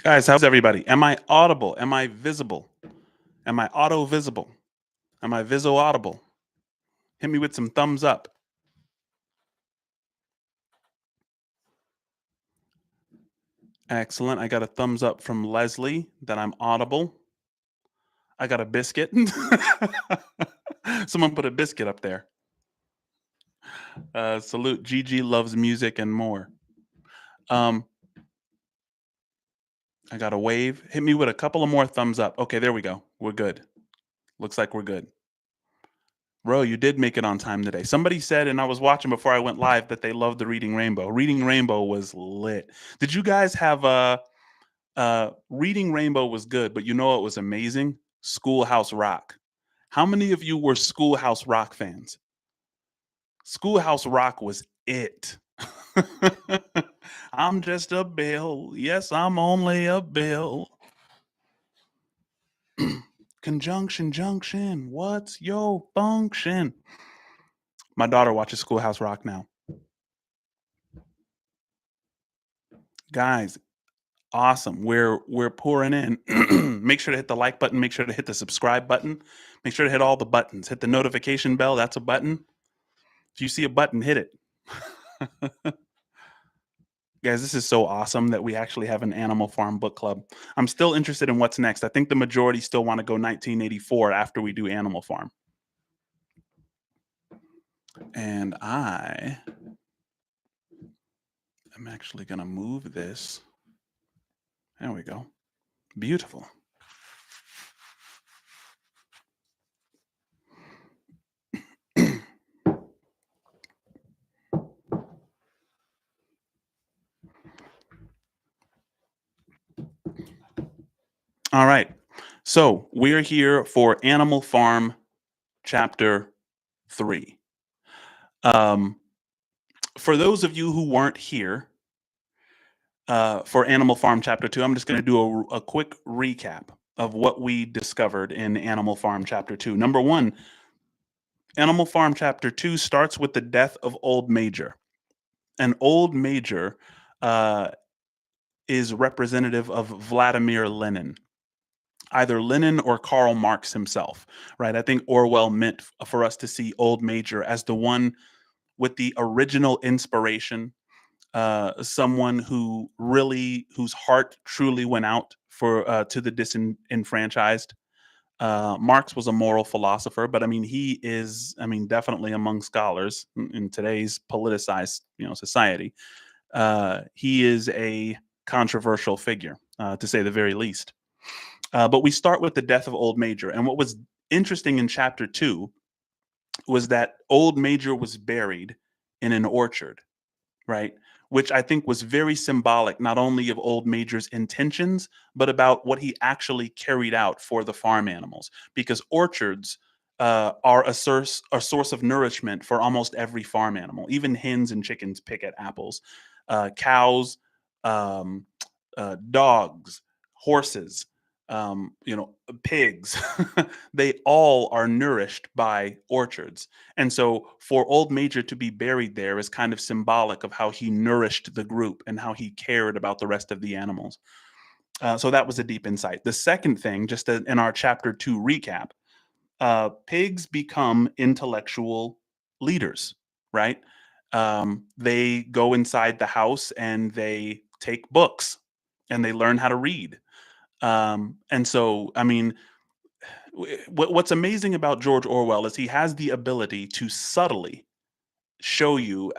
Guys, how's everybody? Am I audible? Am I visible? Am I auto visible? Am I viso audible? Hit me with some thumbs up. Excellent. I got a thumbs up from Leslie that I'm audible. I got a biscuit. Someone put a biscuit up there. Salute. Gigi loves music and more. Um, I got a wave. Hit me with a couple of more thumbs up. Okay, there we go. We're good. Looks like we're good. Bro, you did make it on time today. Somebody said, and I was watching before I went live, that they loved the Reading Rainbow. Reading Rainbow was lit. Did you guys have Reading Rainbow was good, but you know what was amazing? Schoolhouse Rock. How many of you were Schoolhouse Rock fans? Schoolhouse Rock was it. I'm just a bill. Yes, I'm only a bill. Conjunction junction. What's your function? My daughter watches Schoolhouse Rock now. Guys, awesome. We're pouring in. Make sure to hit the like button, make sure to hit the subscribe button, make sure to hit all the buttons. Hit the notification bell, that's a button. If you see a button, hit it. Guys, this is so awesome that we actually have an Animal Farm book club. I'm still interested in what's next. I think the majority still want to go 1984 after we do Animal Farm. And I am actually going to move this. There we go. Beautiful. All right. So we're here for Animal Farm Chapter 3. For those of you who weren't here for Animal Farm Chapter 2, I'm just going to do a quick recap of what we discovered in Animal Farm Chapter 2. Number one, Animal Farm Chapter 2 starts with the death of Old Major. And Old Major is representative of Vladimir Lenin, either Lenin or Karl Marx himself, right? I think Orwell meant for us to see Old Major as the one with the original inspiration, someone who really, whose heart truly went out for to the disenfranchised. Marx was a moral philosopher, but I mean, he is, I mean, definitely among scholars in today's politicized, society. He is a controversial figure, to say the very least. But we start with the death of Old Major, and what was interesting in chapter 2 was that Old Major was buried in an orchard, right? Which I think was very symbolic, not only of Old Major's intentions, but about what he actually carried out for the farm animals. Because orchards are a source of nourishment for almost every farm animal. Even hens and chickens pick at apples. Cows, um, dogs, horses, pigs, they all are nourished by orchards. And so for Old Major to be buried there is kind of symbolic of how he nourished the group and how he cared about the rest of the animals. So that was a deep insight. The second thing, just in our chapter 2 recap, pigs become intellectual leaders, right? They go inside the house and they take books and they learn how to read. And so, I mean, what's amazing about George Orwell is he has the ability to subtly show you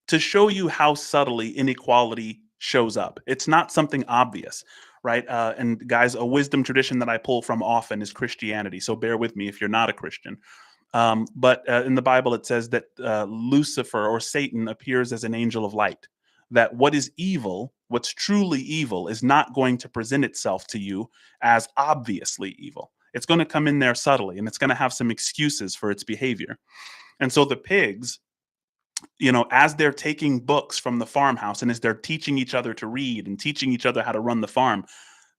to show you how subtly inequality shows up. It's not something obvious, right? And guys, a wisdom tradition that I pull from often is Christianity. So bear with me if you're not a Christian. But in the Bible, it says that Lucifer or Satan appears as an angel of light. That what is evil, what's truly evil, is not going to present itself to you as obviously evil. It's going to come in there subtly and it's going to have some excuses for its behavior. And so the pigs, as they're taking books from the farmhouse and as they're teaching each other to read and teaching each other how to run the farm,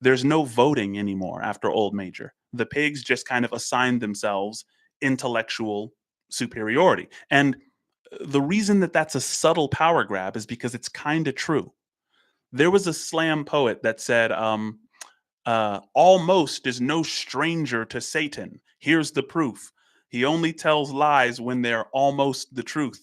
there's no voting anymore after Old Major. The pigs just kind of assign themselves intellectual superiority. And the reason that that's a subtle power grab is because it's kind of true. There was a slam poet that said, almost is no stranger to Satan. Here's the proof. He only tells lies when they're almost the truth.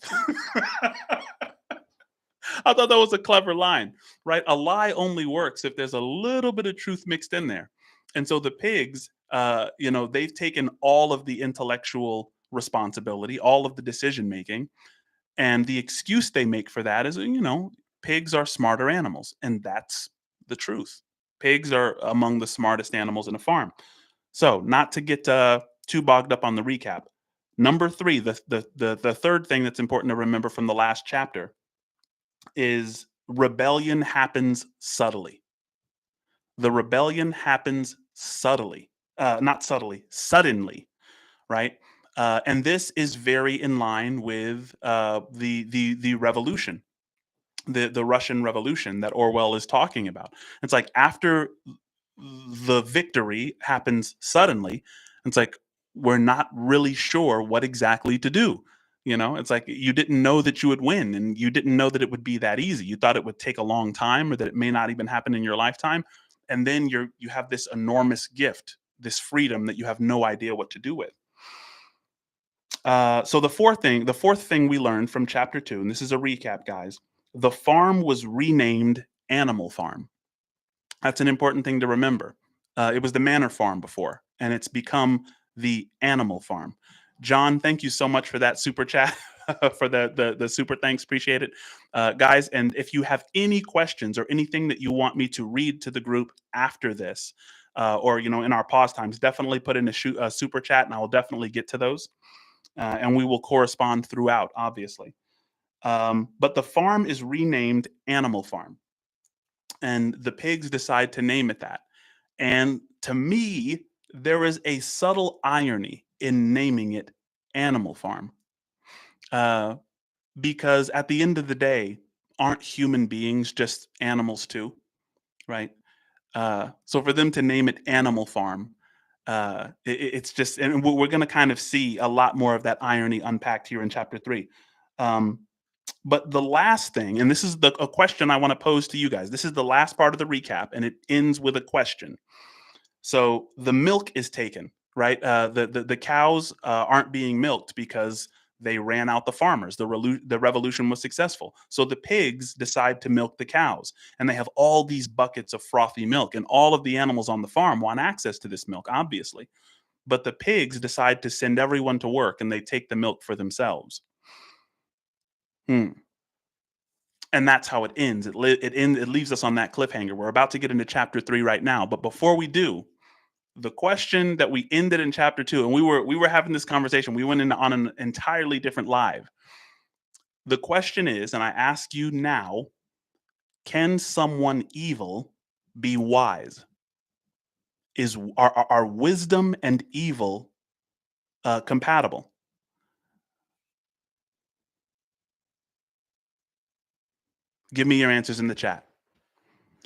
I thought that was a clever line, right? A lie only works if there's a little bit of truth mixed in there. And so the pigs, they've taken all of the intellectual responsibility, all of the decision making, and the excuse they make for that is, pigs are smarter animals, and that's the truth. Pigs are among the smartest animals in a farm. So, not to get too bogged up on the recap. Number three, the third thing that's important to remember from the last chapter is rebellion happens subtly. The rebellion happens subtly, not subtly, suddenly, right? And this is very in line with the revolution, the Russian Revolution that Orwell is talking about. It's like after the victory happens suddenly, it's like we're not really sure what exactly to do. It's like you didn't know that you would win, and you didn't know that it would be that easy. You thought it would take a long time, or that it may not even happen in your lifetime. And then you have this enormous gift, this freedom that you have no idea what to do with. So the fourth thing we learned from chapter 2, and this is a recap, guys. The farm was renamed Animal Farm. That's an important thing to remember. It was the Manor Farm before, and it's become the Animal Farm. John, thank you so much for that super chat, for the super thanks. Appreciate it, guys. And if you have any questions or anything that you want me to read to the group after this, or in our pause times, definitely put in a super chat, and I will definitely get to those, and we will correspond throughout, obviously. But the farm is renamed Animal Farm, and the pigs decide to name it that. And to me, there is a subtle irony in naming it Animal Farm, uh, because at the end of the day, aren't human beings just animals too, right? So for them to name it Animal Farm, it's just, and we're going to kind of see a lot more of that irony unpacked here in chapter 3. Um, but the last thing, and this is a question I want to pose to you guys. This is the last part of the recap, and it ends with a question. So the milk is taken, right? The cows aren't being milked because they ran out the farmers. The revolution was successful. So the pigs decide to milk the cows, and they have all these buckets of frothy milk, and all of the animals on the farm want access to this milk, obviously. But the pigs decide to send everyone to work, and they take the milk for themselves. Hmm. And that's how it ends. It leaves us on that cliffhanger. We're about to get into chapter 3 right now, but before we do, the question that we ended in chapter 2, and we were having this conversation, we went into on an entirely different live. The question is, and I ask you now, can someone evil be wise? Are wisdom and evil compatible? Give me your answers in the chat.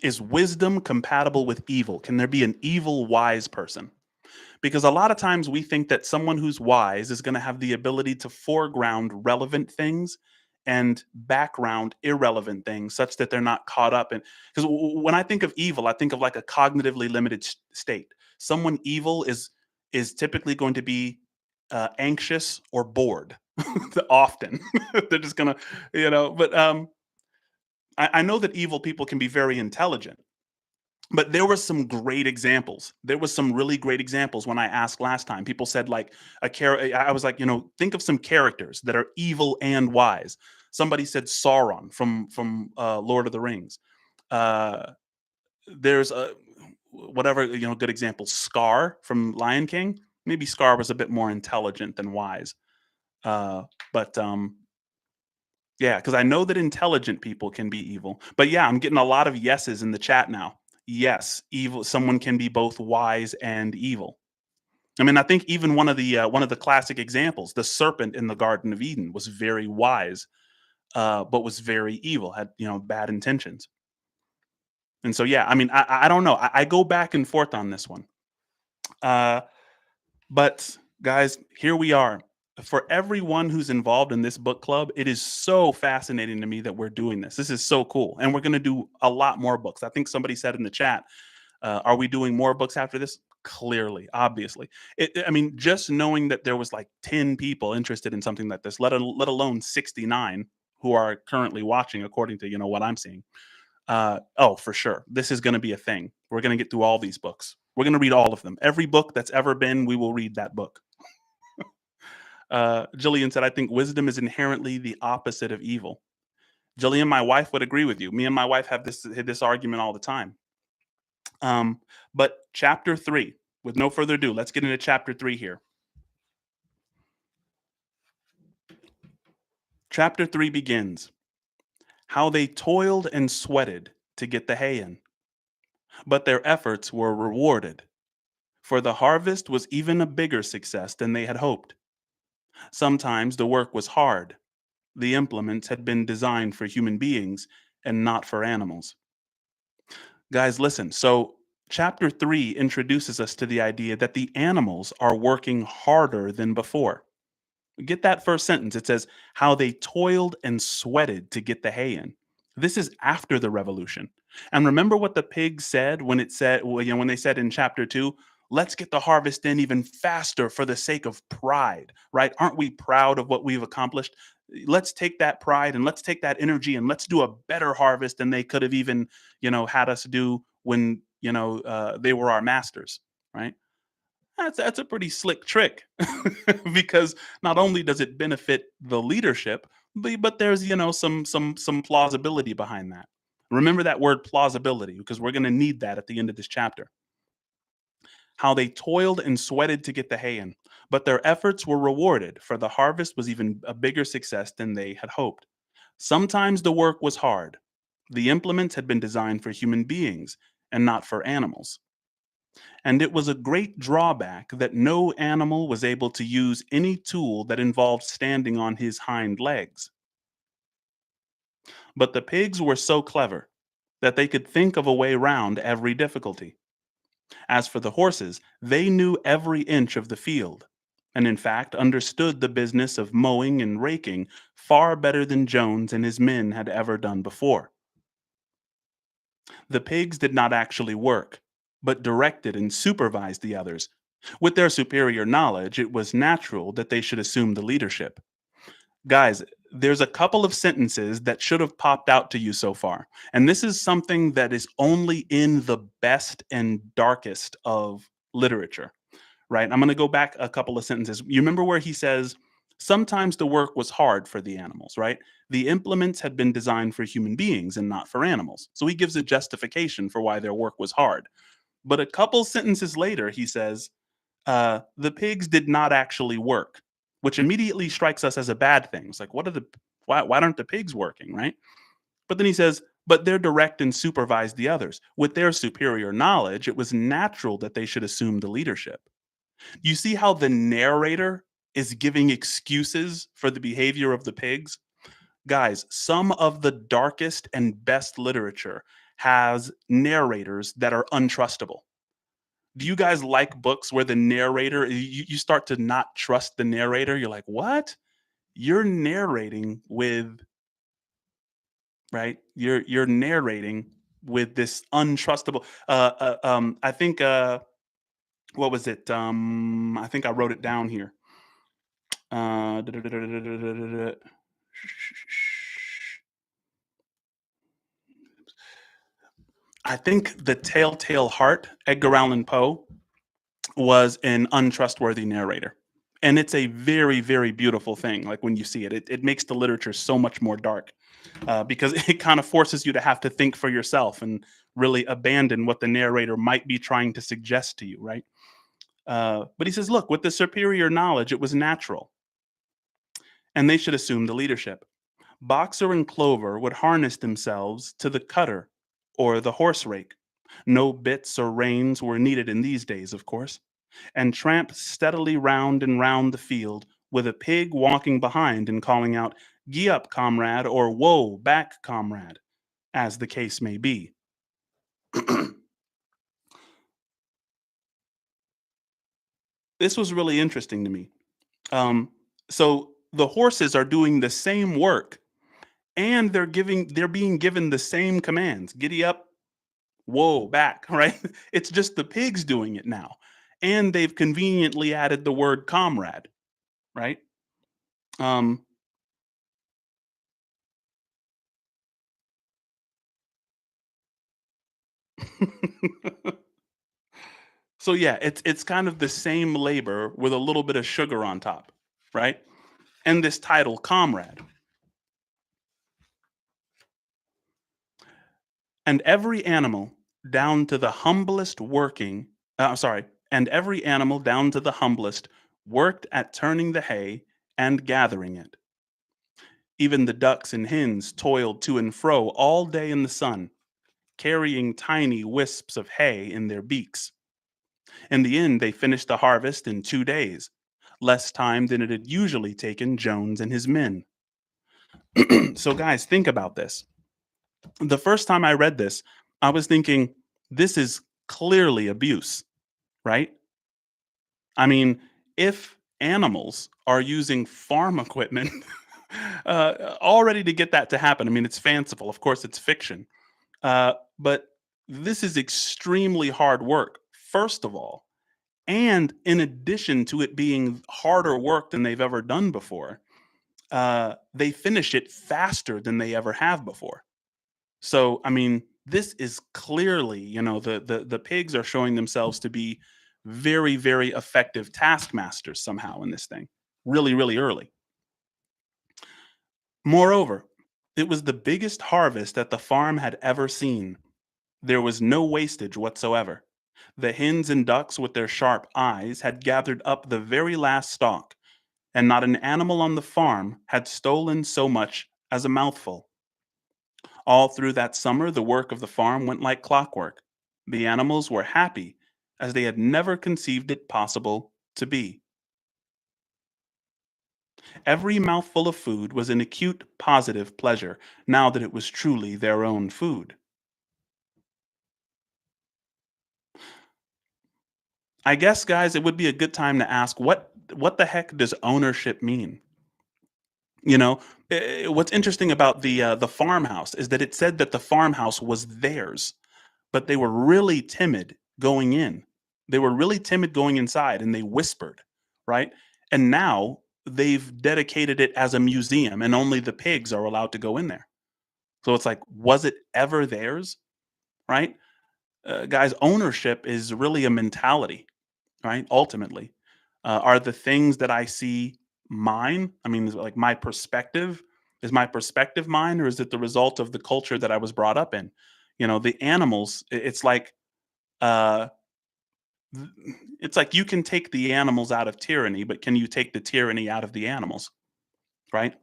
Is wisdom compatible with evil? Can there be an evil wise person? Because a lot of times we think that someone who's wise is going to have the ability to foreground relevant things and background irrelevant things such that they're not caught up in. Because when I think of evil, I think of like a cognitively limited state. Someone evil is typically going to be anxious or bored often. They're just gonna, but I know that evil people can be very intelligent, but there were some great examples. There was some really great examples when I asked last time. People said like I was like, think of some characters that are evil and wise. Somebody said Sauron from Lord of the Rings. Uh, there's a whatever, good example. Scar from Lion King. Maybe Scar was a bit more intelligent than wise. But yeah, because I know that intelligent people can be evil. But yeah, I'm getting a lot of yeses in the chat now. Yes, evil. Someone can be both wise and evil. I mean, I think even one of the classic examples, the serpent in the Garden of Eden, was very wise, but was very evil. Had bad intentions. And so yeah, I mean, I don't know. I go back and forth on this one. Uh, but guys, here we are. For everyone who's involved in this book club, it is so fascinating to me that we're doing this. This is so cool. And we're going to do a lot more books. I think somebody said in the chat, are we doing more books after this? Clearly, obviously. I mean, just knowing that there was like 10 people interested in something like this, let alone 69 who are currently watching, according to what I'm seeing. Oh, for sure, this is going to be a thing. We're going to get through all these books. We're going to read all of them. Every book that's ever been, we will read that book. Jillian said, "I think wisdom is inherently the opposite of evil." Jillian, my wife would agree with you. Me and my wife have this argument all the time. Um, but chapter 3, with no further ado, let's get into chapter 3 here. Chapter 3 begins, how they toiled and sweated to get the hay in, but their efforts were rewarded, for the harvest was even a bigger success than they had hoped. Sometimes the work was hard. The implements had been designed for human beings and not for animals. Guys, listen. So, chapter 3 introduces us to the idea that the animals are working harder than before. Get that first sentence. It says, how they toiled and sweated to get the hay in. This is after the revolution. And remember what the pig said when it said, well, when they said in chapter 2, let's get the harvest in even faster for the sake of pride, right? Aren't we proud of what we've accomplished? Let's take that pride and let's take that energy and let's do a better harvest than they could have even, had us do when, they were our masters, right? That's a pretty slick trick because not only does it benefit the leadership, but there's some plausibility behind that. Remember that word plausibility because we're going to need that at the end of this chapter. How they toiled and sweated to get the hay in, but their efforts were rewarded, for the harvest was even a bigger success than they had hoped. Sometimes the work was hard. The implements had been designed for human beings and not for animals. And it was a great drawback that no animal was able to use any tool that involved standing on his hind legs. But the pigs were so clever that they could think of a way round every difficulty. As for the horses, they knew every inch of the field, and in fact understood the business of mowing and raking far better than Jones and his men had ever done before. The pigs did not actually work, but directed and supervised the others. With their superior knowledge, it was natural that they should assume the leadership. Guys, there's a couple of sentences that should have popped out to you so far. And this is something that is only in the best and darkest of literature, right? I'm going to go back a couple of sentences. You remember where he says, sometimes the work was hard for the animals, right? The implements had been designed for human beings and not for animals. So he gives a justification for why their work was hard. But a couple sentences later, he says, the pigs did not actually work, which immediately strikes us as a bad thing. It's like, why aren't the pigs working, right? But then he says, but they're direct and supervise the others. With their superior knowledge, it was natural that they should assume the leadership. You see how the narrator is giving excuses for the behavior of the pigs? Guys, some of the darkest and best literature has narrators that are untrustable. Do you guys like books where the narrator you start to not trust the narrator? You're like, "What? You're narrating with" right? You're narrating with this untrustable I think what was it? I think I wrote it down here. Uh I think The Telltale Heart, Edgar Allan Poe, was an untrustworthy narrator. And it's a very, very beautiful thing. Like when you see it, it makes the literature so much more dark because it kind of forces you to have to think for yourself and really abandon what the narrator might be trying to suggest to you, right? But he says, look, with the superior knowledge, it was natural, and they should assume the leadership. Boxer and Clover would harness themselves to the cutter or the horse rake. No bits or reins were needed in these days, of course, and tramp steadily round and round the field, with a pig walking behind and calling out, "Gee up, comrade," or "Whoa, back, comrade," as the case may be. This was really interesting to me. Um, So the horses are doing the same work and they're being given the same commands. Giddy up, whoa, back, right? It's just the pigs doing it now. And they've conveniently added the word comrade, right? Um so yeah, it's kind of the same labor with a little bit of sugar on top, right? And this title comrade. And every animal down to the humblest working sorry, and every animal down to the humblest worked at turning the hay and gathering it. Even the ducks and hens toiled to and fro all day in the sun, carrying tiny wisps of hay in their beaks. In the end, they finished the harvest in 2 days, less time than it had usually taken Jones and his men. So, guys, think about this. The first time I read this, I was thinking, this is clearly abuse, right? I mean, if animals are using farm equipment already to get that to happen, I mean, it's fanciful. Of course, it's fiction. But this is extremely hard work, first of all. And in addition to it being harder work than they've ever done before, they finish it faster than they ever have before. So, I mean, this is clearly, the pigs are showing themselves to be very, very effective taskmasters somehow in this thing, really, really early. Moreover, it was the biggest harvest that the farm had ever seen. There was no wastage whatsoever. The hens and ducks, with their sharp eyes, had gathered up the very last stalk, and not an animal on the farm had stolen so much as a mouthful. All through that summer, the work of the farm went like clockwork. The animals were happy as they had never conceived it possible to be. Every mouthful of food was an acute positive pleasure now that it was truly their own food. I guess, guys, it would be a good time to ask what the heck does ownership mean? You know, what's interesting about the farmhouse is that it said that the farmhouse was theirs, but they were really timid going in. They were really timid going inside, and they whispered, right? And now they've dedicated it as a museum, and only the pigs are allowed to go in there. So it's like, was it ever theirs, right? Guys, ownership is really a mentality, right? Ultimately, are the things that I see mine? I mean, is it like my perspective? Is my perspective mine, or is it the result of the culture that I was brought up in? The animals. It's like uh, it's like you can take the animals out of tyranny, but can you take the tyranny out of the animals? Right?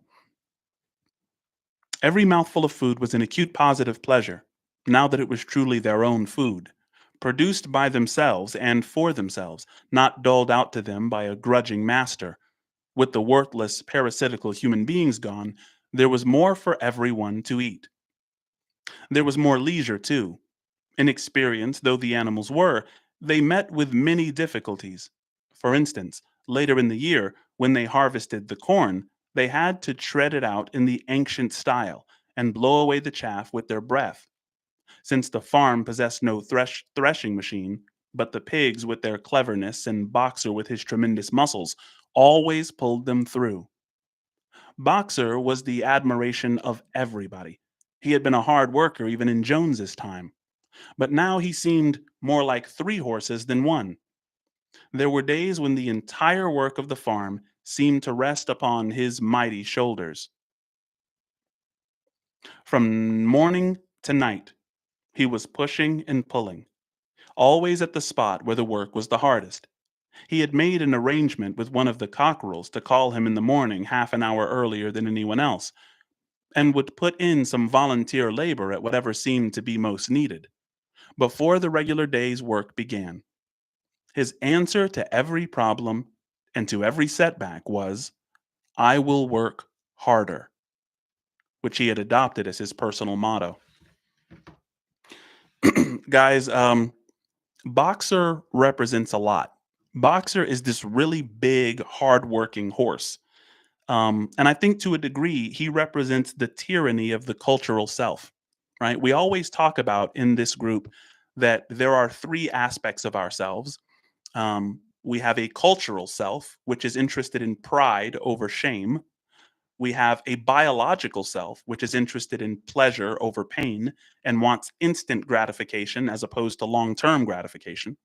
Every mouthful of food was an acute positive pleasure, now that it was truly their own food, produced by themselves and for themselves, not doled out to them by a grudging master. With the worthless, parasitical human beings gone, there was more for everyone to eat. There was more leisure, too. Inexperienced though the animals were, they met with many difficulties. For instance, later in the year, when they harvested the corn, they had to tread it out in the ancient style and blow away the chaff with their breath. Since the farm possessed no threshing machine, but the pigs, with their cleverness, and Boxer, with his tremendous muscles, always pulled them through. Boxer was the admiration of everybody. He had been a hard worker even in Jones's time, but now he seemed more like three horses than one. There were days when the entire work of the farm seemed to rest upon his mighty shoulders. From morning to night, he was pushing and pulling, always at the spot where the work was the hardest. He had made an arrangement with one of the cockerels to call him in the morning half an hour earlier than anyone else, and would put in some volunteer labor at whatever seemed to be most needed. Before the regular day's work began, his answer to every problem and to every setback was, I will work harder, which he had adopted as his personal motto. Guys, Boxer represents a lot. Boxer is this really big, hardworking horse. And I think to a degree, he represents the tyranny of the cultural self, right? We always talk about in this group that there are three aspects of ourselves. We have a cultural self, which is interested in pride over shame. We have a biological self, which is interested in pleasure over pain and wants instant gratification as opposed to long term gratification.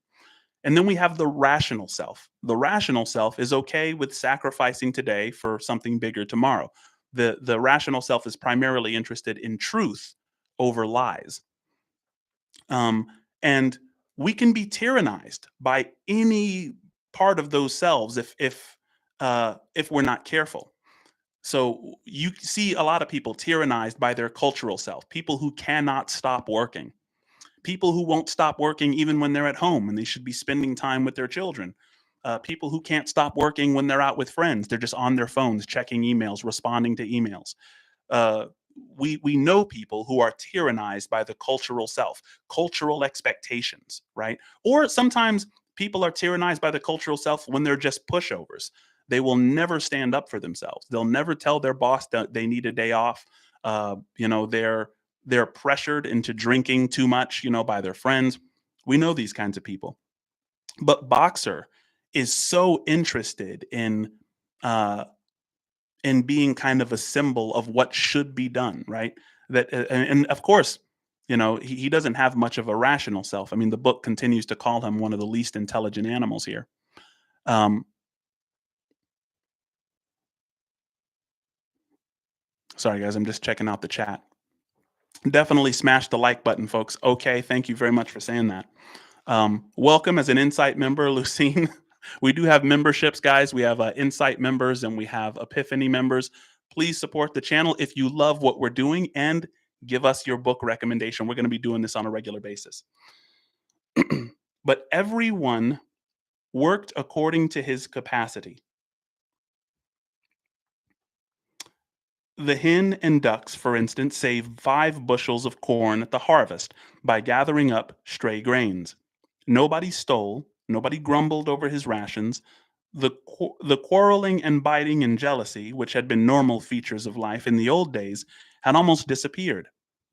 And then we have the rational self. The rational self is okay with sacrificing today for something bigger tomorrow. The rational self is primarily interested in truth over lies. Um, and we can be tyrannized by any part of those selves if we're not careful. So you see a lot of people tyrannized by their cultural self, people who cannot stop working, people who won't stop working even when they're at home and they should be spending time with their children. People who can't stop working when they're out with friends. They're just on their phones, checking emails, responding to emails. Uh, we know people who are tyrannized by the cultural self, cultural expectations, right? Or sometimes people are tyrannized by the cultural self when they're just pushovers. They will never stand up for themselves. They'll never tell their boss that they need a day off. They're pressured into drinking too much, by their friends. We know these kinds of people. But Boxer is so interested uh, in being kind of a symbol of what should be done, right? And of course, he doesn't have much of a rational self. I mean, the book continues to call him one of the least intelligent animals here. Um, Sorry, guys, I'm just checking out the chat. Definitely smash the like button, folks. Okay, thank you very much for saying that. Welcome as an Insight member, Lucine. We do have memberships, guys. We have Insight members and we have Epiphany members. Please support the channel if you love what we're doing and give us your book recommendation. We're going to be doing this on a regular basis. But everyone worked according to his capacity. The hen and ducks, for instance, saved 5 bushels of corn at the harvest by gathering up stray grains. Nobody stole, nobody grumbled over his rations. The quarreling and biting and jealousy, which had been normal features of life in the old days, had almost disappeared.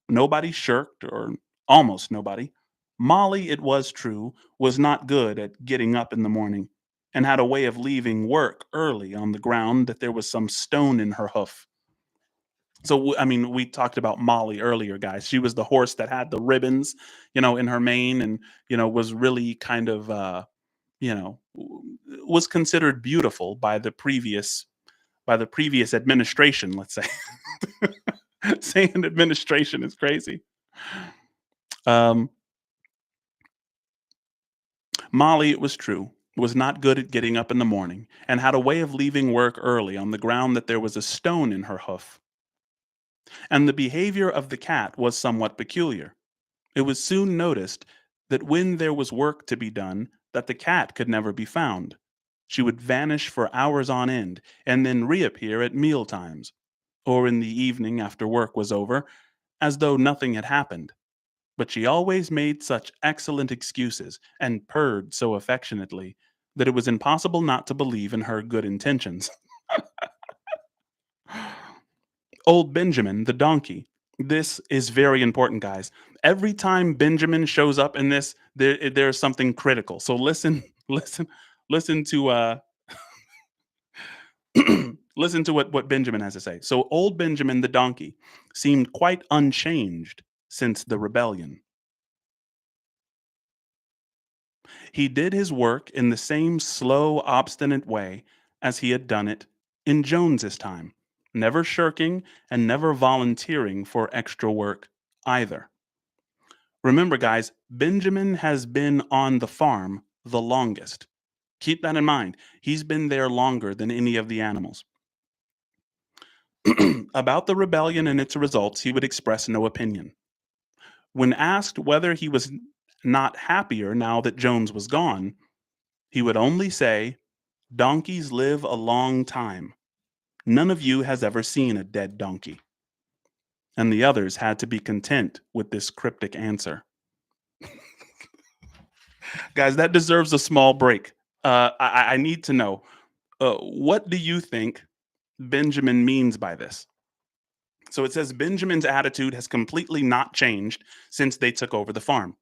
Nobody shirked, or almost nobody. Molly, it was true, was not good at getting up in the morning and had a way of leaving work early on the ground that there was some stone in her hoof. So, I mean, we talked about Molly earlier, guys. She was the horse that had the ribbons, in her mane and, was really kind of, was considered beautiful by the previous administration, let's say. Saying administration is crazy. Um, Molly, it was true, was not good at getting up in the morning and had a way of leaving work early on the ground that there was a stone in her hoof. And the behavior of the cat was somewhat peculiar. It was soon noticed that when there was work to be done, that the cat could never be found. She would vanish for hours on end and then reappear at meal times, or in the evening after work was over, as though nothing had happened. But she always made such excellent excuses and purred so affectionately that it was impossible not to believe in her good intentions. Old Benjamin, the donkey. This is very important, guys. Every time Benjamin shows up in this, there's something critical. So listen, listen to listen to what Benjamin has to say. So old Benjamin the donkey seemed quite unchanged since the rebellion. He did his work in the same slow, obstinate way as he had done it in Jones's time, never shirking and never volunteering for extra work either. Remember, guys, Benjamin has been on the farm the longest. Keep that in mind. He's been there longer than any of the animals. About the rebellion and its results, he would express no opinion. When asked whether he was not happier now that Jones was gone, he would only say, "Donkeys live a long time. None of you has ever seen a dead donkey." And the others had to be content with this cryptic answer. Guys, that deserves a small break. I need to know, what do you think? Benjamin means by this. So it says Benjamin's attitude has completely not changed since they took over the farm.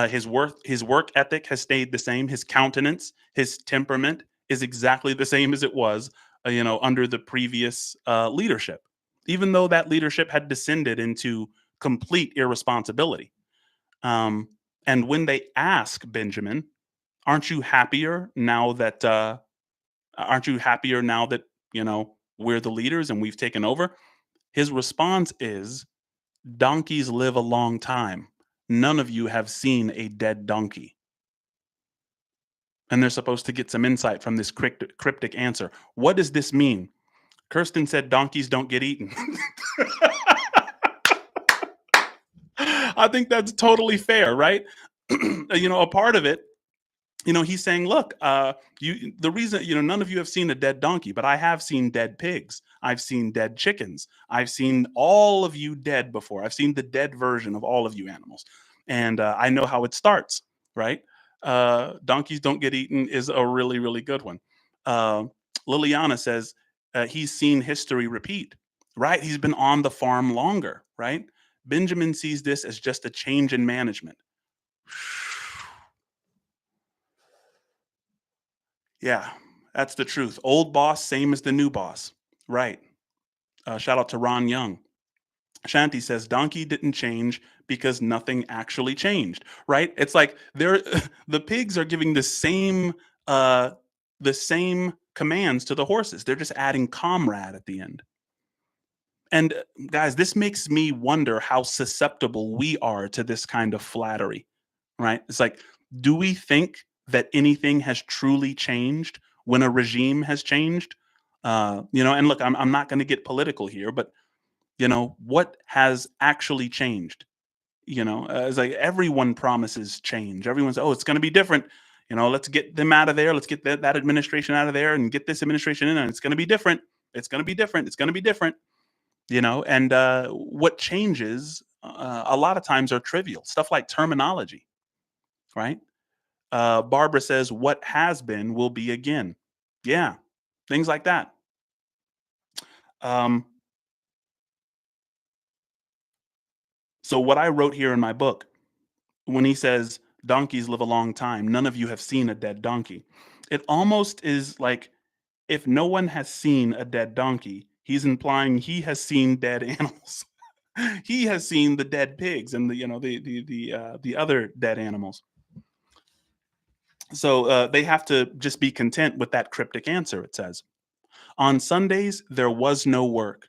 His work ethic has stayed the same. His countenance, his temperament is exactly the same as it was, under the previous leadership. Even though that leadership had descended into complete irresponsibility. Um, and when they ask Benjamin, "Aren't you happier now that? Aren't you happier now that we're the leaders and we've taken over?" His response is, "Donkeys live a long time. None of you have seen a dead donkey." And they're supposed to get some insight from this cryptic answer. What does this mean? Kirsten said donkeys don't get eaten. I think that's totally fair, right? A part of it, he's saying, look, the reason, none of you have seen a dead donkey, but I have seen dead pigs. I've seen dead chickens. I've seen all of you dead before. I've seen the dead version of all of you animals. And I know how it starts, right? Donkeys don't get eaten is a really, really good one. Uh, Liliana says he's seen history repeat, right? He's been on the farm longer, right? Benjamin sees this as just a change in management. Yeah, that's the truth. Old boss, same as the new boss. Right. Shout out to Ron Young. Shanti says donkey didn't change because nothing actually changed. Right? It's like they're the pigs are giving uh the same commands to the horses. They're just adding comrade at the end. And guys, this makes me wonder how susceptible we are to this kind of flattery. Right? It's like, do we think that anything has truly changed when a regime has changed? And look, I'm not going to get political here, but what has actually changed? It's like everyone promises change. Everyone's, oh, it's going to be different. Let's get them out of there. Let's get that administration out of there and get this administration in, and it's going to be different. It's going to be different. It's going to be different. And what changes a lot of times are trivial stuff like terminology, right? Barbara says, "What has been will be again." Yeah, things like that. Um, so, what I wrote here in my book, when he says, "Donkeys live a long time, none of you have seen a dead donkey," it almost is like if no one has seen a dead donkey, he's implying he has seen dead animals. He has seen the dead pigs and the other dead animals. So they have to just be content with that cryptic answer. It says, "On Sundays there was no work.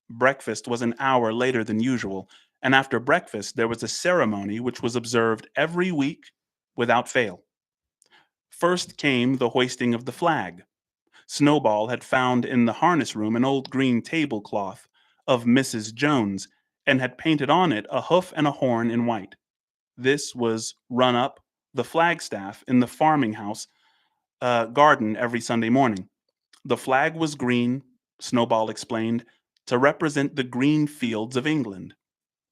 Breakfast was an hour later than usual, and after breakfast there was a ceremony which was observed every week without fail. First came the hoisting of the flag. Snowball had found in the harness room an old green tablecloth of Mrs. Jones, and had painted on it a hoof and a horn in white. This was run up the flagstaff in the farming house garden every Sunday morning. The flag was green," Snowball explained, "to represent the green fields of England,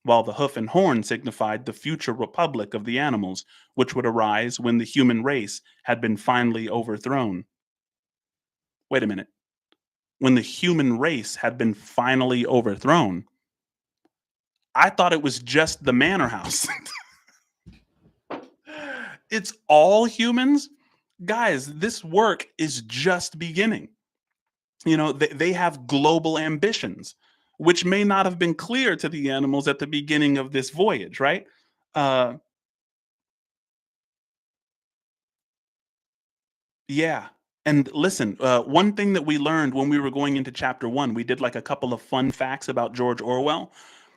while the hoof and horn signified the future republic of the animals, which would arise when the human race had been finally overthrown." Wait a minute. When the human race had been finally overthrown? I thought it was just the manor house. It's all humans? Guys, this work is just beginning. They have global ambitions, which may not have been clear to the animals at the beginning of this voyage, right? uh yeah. And listen, one thing that we learned when we were going into chapter 1, we did like a couple of fun facts about George Orwell.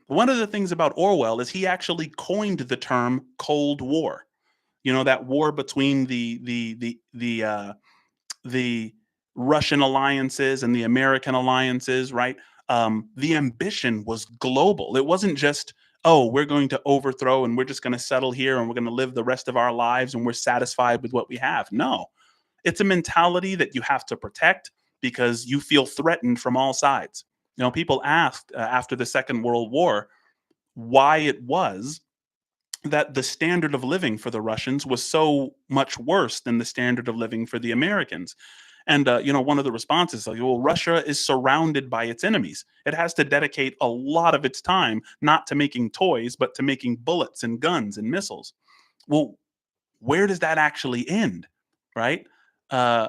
One of the things about Orwell is he actually coined the term Cold War. That war between the Russian alliances and the American alliances, right? The ambition was global. It wasn't just, oh, we're going to overthrow and we're just going to settle here and we're going to live the rest of our lives and we're satisfied with what we have. No, it's a mentality that you have to protect because you feel threatened from all sides. People asked after the Second World War why it was that the standard of living for the Russians was so much worse than the standard of living for the Americans. And one of the responses like, well, Russia is surrounded by its enemies. It has to dedicate a lot of its time not to making toys, but to making bullets and guns and missiles. Well, where does that actually end, right? Uh,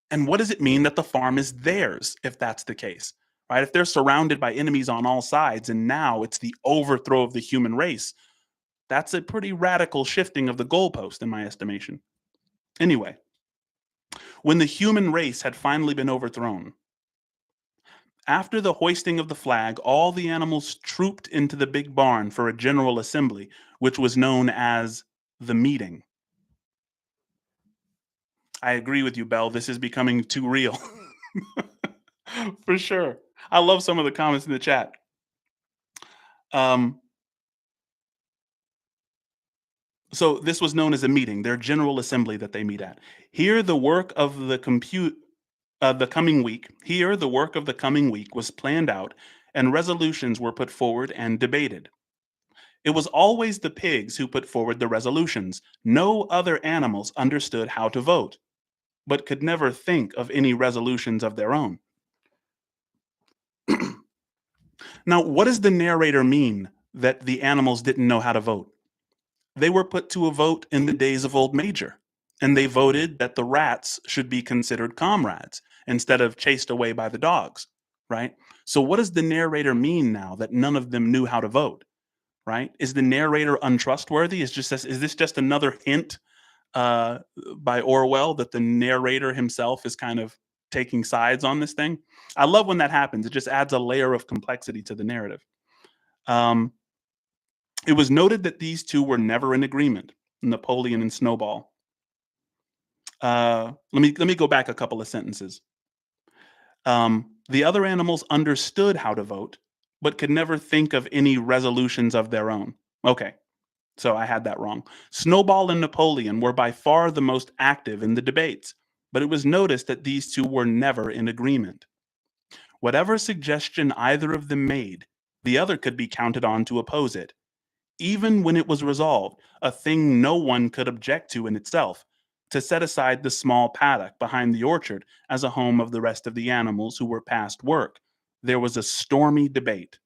and what does it mean that the farm is theirs if that's the case, right? If they're surrounded by enemies on all sides and now it's the overthrow of the human race, that's a pretty radical shifting of the goalpost, in my estimation. Anyway, when the human race had finally been overthrown, after the hoisting of the flag, all the animals trooped into the big barn for a general assembly, which was known as the meeting. I agree with you, Bell. This is becoming too real. For sure. I love some of the comments in the chat. Um, so this was known as a meeting, their general assembly that they meet at. Here, the work of the coming week. Here, the work of the coming week was planned out, and resolutions were put forward and debated. It was always the pigs who put forward the resolutions. No other animals understood how to vote, but could never think of any resolutions of their own. Now, what does the narrator mean that the animals didn't know how to vote? They were put to a vote in the days of Old Major, and they voted that the rats should be considered comrades instead of chased away by the dogs, right? So, what does the narrator mean now that none of them knew how to vote, right? Is the narrator untrustworthy? Is this just another hint uh, by Orwell that the narrator himself is kind of taking sides on this thing? I love when that happens. It just adds a layer of complexity to the narrative. Um, it was noted that these two were never in agreement, Napoleon and Snowball. Let me go back a couple of sentences. The other animals understood how to vote, but could never think of any resolutions of their own. Okay, so I had that wrong. Snowball and Napoleon were by far the most active in the debates, but it was noticed that these two were never in agreement. Whatever suggestion either of them made, the other could be counted on to oppose it. Even when it was resolved, a thing no one could object to in itself, to set aside the small paddock behind the orchard as a home of the rest of the animals who were past work, there was a stormy debate.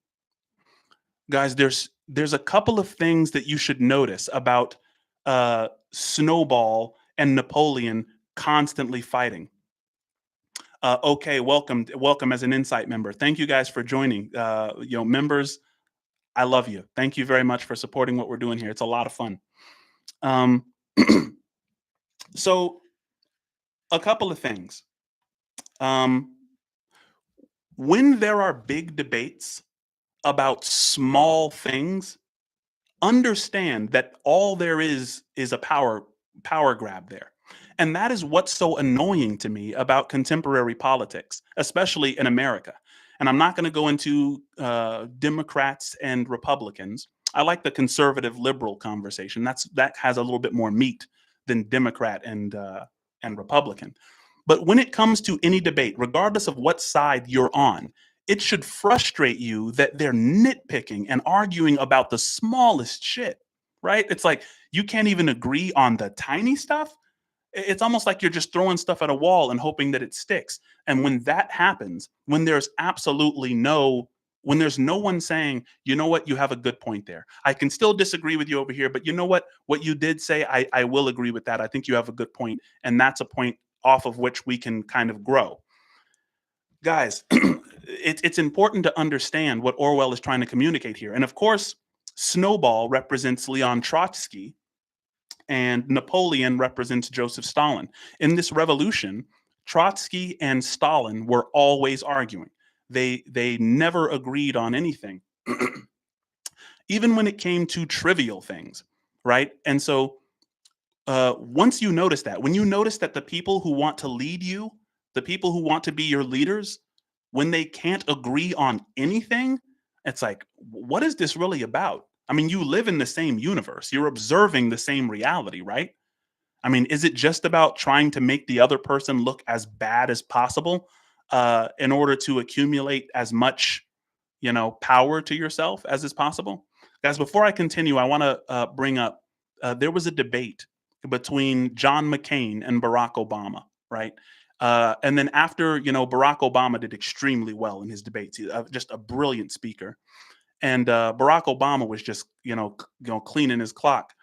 Guys, there's a couple of things that you should notice about Snowball and Napoleon constantly fighting. Okay, welcome as an Insight member. Thank you guys for joining. Members, I love you. Thank you very much for supporting what we're doing here. It's a lot of fun. Um, so, a couple of things. Um, when there are big debates about small things, understand that all there is a power grab there. And that is what's so annoying to me about contemporary politics, especially in America. And I'm not going to go into Democrats and Republicans. I like the conservative liberal conversation. That has a little bit more meat than Democrat and Republican. But when it comes to any debate, regardless of what side you're on, it should frustrate you that they're nitpicking and arguing about the smallest shit, right? It's like you can't even agree on the tiny stuff. It's almost like you're just throwing stuff at a wall and hoping that it sticks. And when that happens, when there's no one saying, you know what, you have a good point there. I can still disagree with you over here, but you know what you did say, I will agree with that. I think you have a good point, and that's a point off of which we can kind of grow. Guys, it's important to understand what Orwell is trying to communicate here. And of course, Snowball represents Leon Trotsky, and Napoleon represents Joseph Stalin. In this revolution, Trotsky and Stalin were always arguing. They never agreed on anything, even when it came to trivial things, right? And so once you notice that, when you notice that the people who want to lead you, the people who want to be your leaders, when they can't agree on anything, it's like, what is this really about? I mean, you live in the same universe. You're observing the same reality, right? I mean, is it just about trying to make the other person look as bad as possible in order to accumulate as much, power to yourself as is possible? Guys, before I continue, I want to bring up there was a debate between John McCain and Barack Obama, right? And then after, Barack Obama did extremely well in his debates, just a brilliant speaker. And Barack Obama was just, cleaning his clock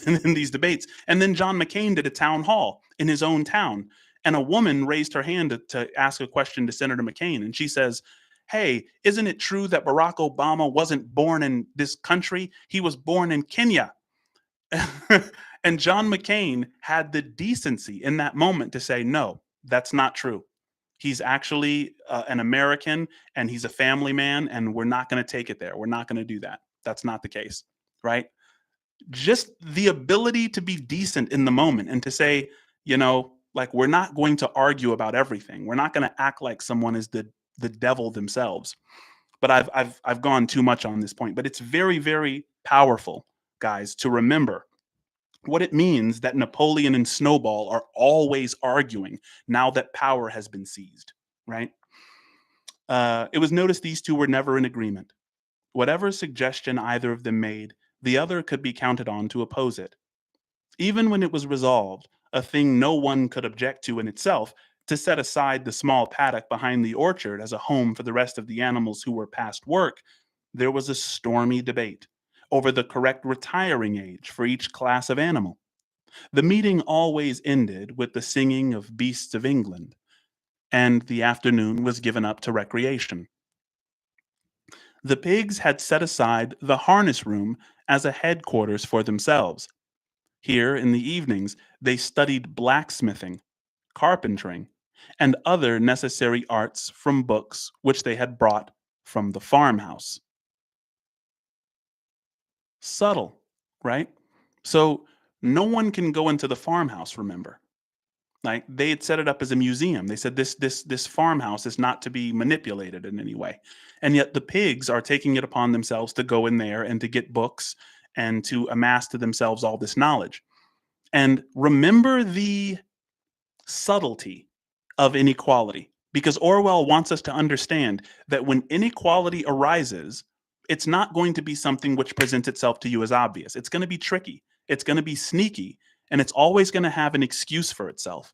in these debates. And then John McCain did a town hall in his own town, and a woman raised her hand to ask a question to Senator McCain, and she says, "Hey, isn't it true that Barack Obama wasn't born in this country? He was born in Kenya." And John McCain had the decency in that moment to say, "No, that's not true. He's actually an American, and he's a family man, and we're not going to take it there. We're not going to do that. That's not the case." Right? Just the ability to be decent in the moment and to say, like, we're not going to argue about everything. We're not going to act like someone is the devil themselves. But I've gone too much on this point. But it's very, very powerful, guys, to remember what it means that Napoleon and Snowball are always arguing now that power has been seized, right? It was noticed these two were never in agreement. Whatever suggestion either of them made, the other could be counted on to oppose it. Even when it was resolved, a thing no one could object to in itself, to set aside the small paddock behind the orchard as a home for the rest of the animals who were past work, there was a stormy debate over the correct retiring age for each class of animal. The meeting always ended with the singing of Beasts of England, and the afternoon was given up to recreation. The pigs had set aside the harness room as a headquarters for themselves. Here, in the evenings, they studied blacksmithing, carpentering, and other necessary arts from books which they had brought from the farmhouse. Subtle, right? So no one can go into the farmhouse, remember. Like, they had set it up as a museum. They said this farmhouse is not to be manipulated in any way. And yet the pigs are taking it upon themselves to go in there and to get books and to amass to themselves all this knowledge. And remember the subtlety of inequality, because Orwell wants us to understand that when inequality arises, it's not going to be something which presents itself to you as obvious. It's going to be tricky, it's going to be sneaky, and it's always going to have an excuse for itself,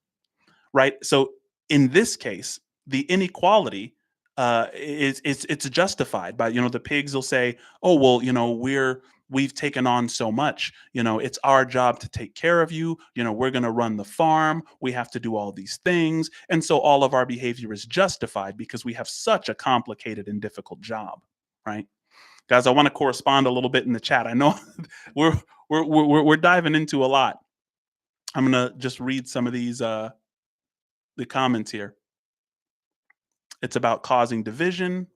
right? So in this case, the inequality is it's justified by, the pigs will say, "Oh well, we've taken on so much. It's our job to take care of you. We're going to run the farm. We have to do all these things, and so all of our behavior is justified because we have such a complicated and difficult job." Right, guys? I want to correspond a little bit in the chat. I know we're we're diving into a lot. I'm gonna just read some of these the comments here. It's about causing division,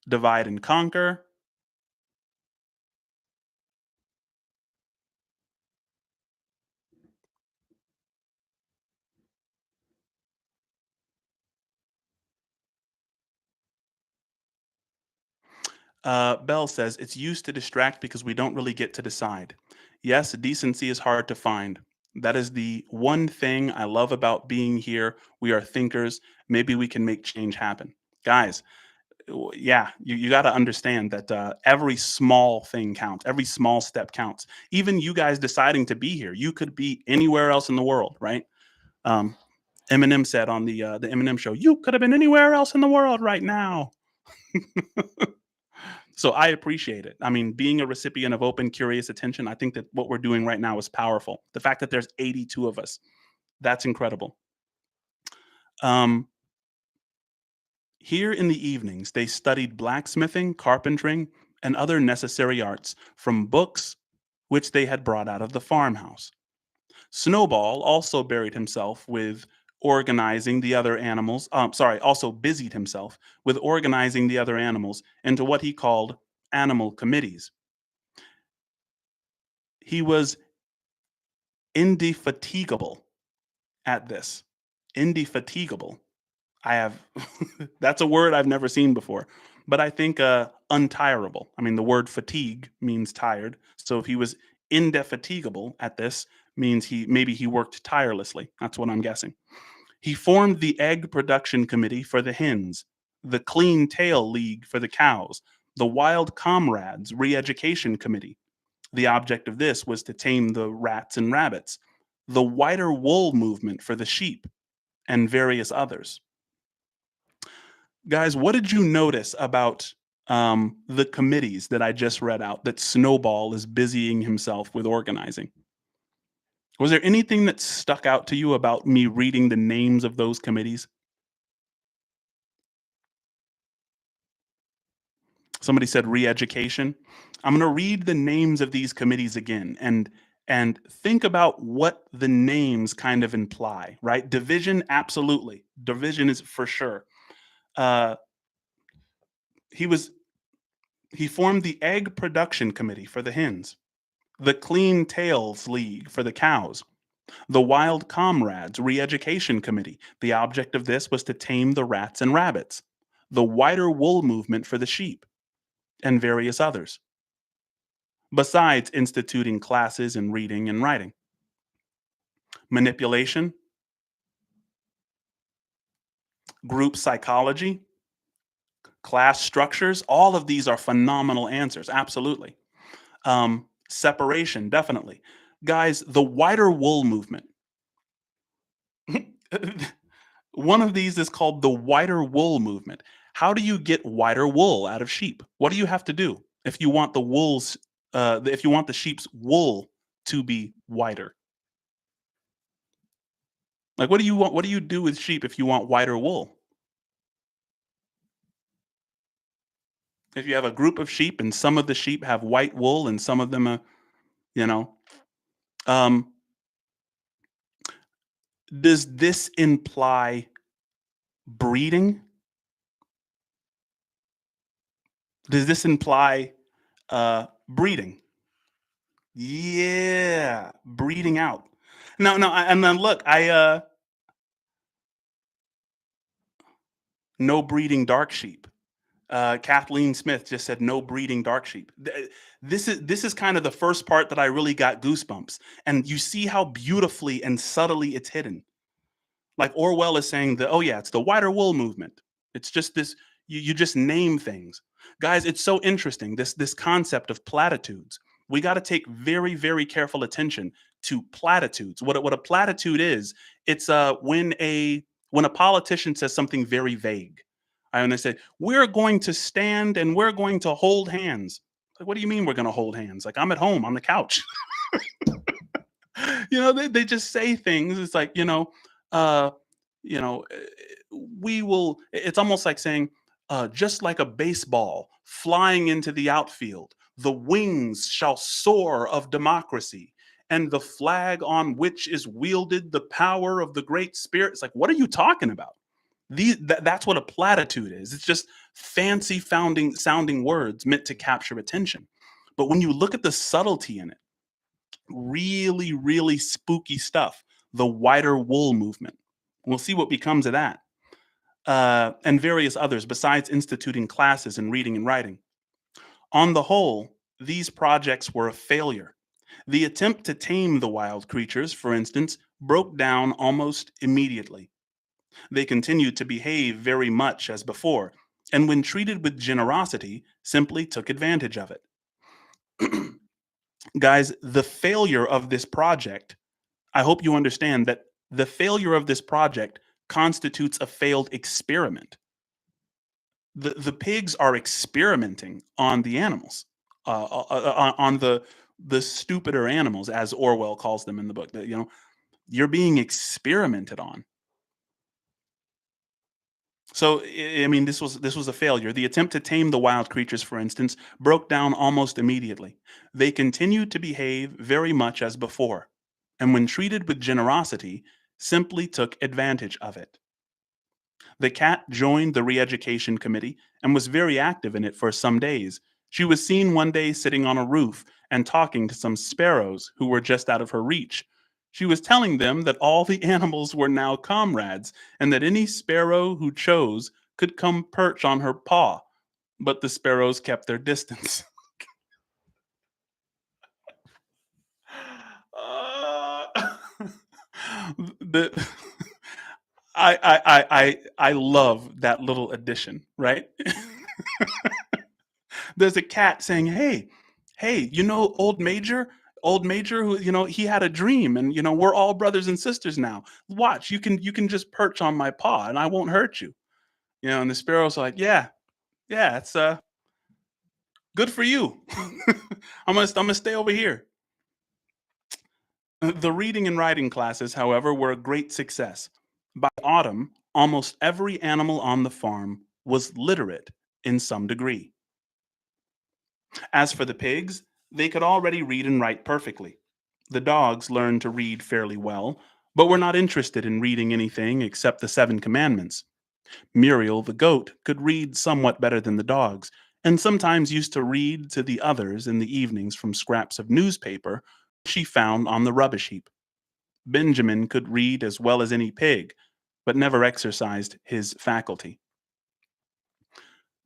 divide and conquer. Bell says it's used to distract because we don't really get to decide. Yes, decency is hard to find. That is the one thing I love about being here. We are thinkers. Maybe we can make change happen. Guys, yeah, you got to understand that every small thing counts. Every small step counts. Even you guys deciding to be here, you could be anywhere else in the world, right? Um, Eminem said on the Eminem show, "You could have been anywhere else in the world right now." So I appreciate it. I mean, being a recipient of open, curious attention, I think that what we're doing right now is powerful. The fact that there's 82 of us, that's incredible. Um, Here in the evenings, they studied blacksmithing, carpentering, and other necessary arts from books which they had brought out of the farmhouse. Snowball also buried himself with organizing the other animals, also busied himself with organizing the other animals into what he called animal committees. He was indefatigable at this. Indefatigable. I have that's a word I've never seen before, but I think untirable. I mean, the word fatigue means tired. So if he was indefatigable at this, means he worked tirelessly. That's what I'm guessing. He formed the egg production committee for the hens, the clean tail league for the cows, the wild comrades re-education committee. The object of this was to tame the rats and rabbits. the whiter wool movement for the sheep, and various others. Guys, what did you notice about the committees that I just read out that Snowball is busying himself with organizing? Was there anything that stuck out to you about me reading the names of those committees? Somebody said re-education. I'm going to read the names of these committees again and think about what the names kind of imply, right? Division, absolutely. Division is for sure. Uh, he was he formed the egg production committee for the hens, the Clean Tails League for the cows, the Wild Comrades Re-Education Committee. The object of this was to tame the rats and rabbits, the Whiter Wool Movement for the sheep, and various others, besides instituting classes in reading and writing. Manipulation, group psychology, class structures, all of these are phenomenal answers, absolutely. Separation, definitely. Guys, the Whiter Wool Movement. One of these is called the Whiter Wool Movement. How do you get whiter wool out of sheep? What do you have to do if you want if you want the sheep's wool to be whiter? Like, what do you want? What do you do with sheep if you want whiter wool? If you have a group of sheep and some of the sheep have white wool and some of them, you know, um, does this imply breeding? Does this imply breeding? Yeah, breeding out. No, no, and then look, no breeding dark sheep. Kathleen Smith just said no breeding dark sheep. This is kind of the first part that I really got goosebumps, and you see how beautifully and subtly it's hidden. Like Orwell is saying that, oh yeah, it's the whiter wool movement. It's just this. You just name things, guys. It's so interesting. This concept of platitudes. We got to take very very careful attention to platitudes. What a platitude is? It's when a politician says something very vague. And they say we're going to stand and we're going to hold hands. Like, what do you mean we're going to hold hands? Like, I'm at home on the couch. They just say things. It's like, uh, you know, eh, we will. It's almost like saying, just like a baseball flying into the outfield, the wings shall soar of democracy, and the flag on which is wielded the power of the Great Spirit. It's like, what are you talking about? That's what a platitude is. It's just fancy sounding words meant to capture attention. But when you look at the subtlety in it, really, really spooky stuff. The whiter wool movement. We'll see what becomes of that. And various others besides instituting classes in reading and writing. On the whole, these projects were a failure. The attempt to tame the wild creatures, for instance, broke down almost immediately. They continued to behave very much as before, and when treated with generosity, simply took advantage of it. Guys, the failure of this project, I hope you understand that the failure of this project constitutes a failed experiment. The pigs are experimenting on the animals, on the stupider animals, as Orwell calls them in the book. That you're being experimented on. So I mean, this was a failure. The attempt to tame the wild creatures, for instance, broke down almost immediately. They continued to behave very much as before, and when treated with generosity, simply took advantage of it. The cat joined the re-education committee and was very active in it for some days. She was seen one day sitting on a roof and talking to some sparrows who were just out of her reach. She was telling them that all the animals were now comrades and that any sparrow who chose could come perch on her paw, but the sparrows kept their distance. Uh, the I love that little addition, right? There's a cat saying, "Hey, hey, old Major? Old Major, who, he had a dream, and we're all brothers and sisters now. Watch, you can just perch on my paw and I won't hurt you. And the sparrow's like, yeah, yeah, it's good for you. I'm gonna stay over here. The reading and writing classes, however, were a great success. By autumn, almost every animal on the farm was literate in some degree. As for the pigs, they could already read and write perfectly. The dogs learned to read fairly well, but were not interested in reading anything except the Seven Commandments. Muriel, the goat, could read somewhat better than the dogs, and sometimes used to read to the others in the evenings from scraps of newspaper she found on the rubbish heap. Benjamin could read as well as any pig, but never exercised his faculty.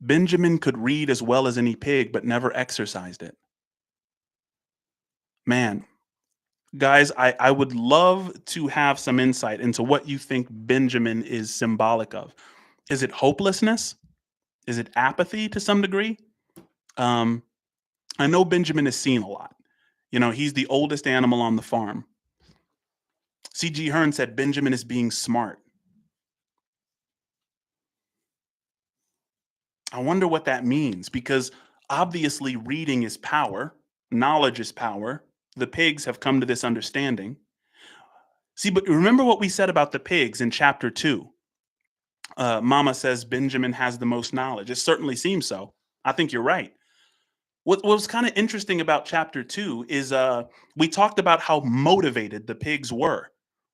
Benjamin could read as well as any pig, but never exercised it. Man, guys, I would love to have some insight into what you think Benjamin is symbolic of. Is it hopelessness? Is it apathy to some degree? Um, I know Benjamin is seen a lot. He's the oldest animal on the farm. C.G. Hearn said Benjamin is being smart. I wonder what that means because obviously reading is power, knowledge is power. The pigs have come to this understanding. See, but remember what we said about the pigs in chapter 2. Mama says Benjamin has the most knowledge. It certainly seems so. I think you're right. What was kind of interesting about chapter 2 is we talked about how motivated the pigs were,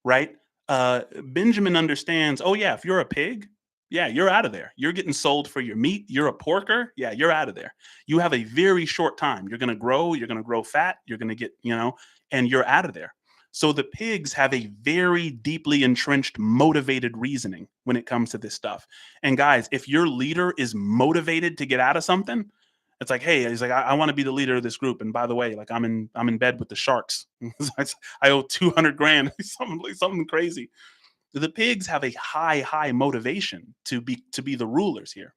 right? Benjamin understands, oh, yeah, if you're a pig, yeah, you're out of there. You're getting sold for your meat. You're a porker. Yeah, you're out of there. You have a very short time. You're going to grow fat. You're going to get, and you're out of there. So the pigs have a very deeply entrenched, motivated reasoning when it comes to this stuff. And guys, if your leader is motivated to get out of something, it's like, hey, he's like, I want to be the leader of this group. And by the way, like I'm in bed with the sharks. I owe 200 grand, something crazy. The pigs have a high motivation to be the rulers here.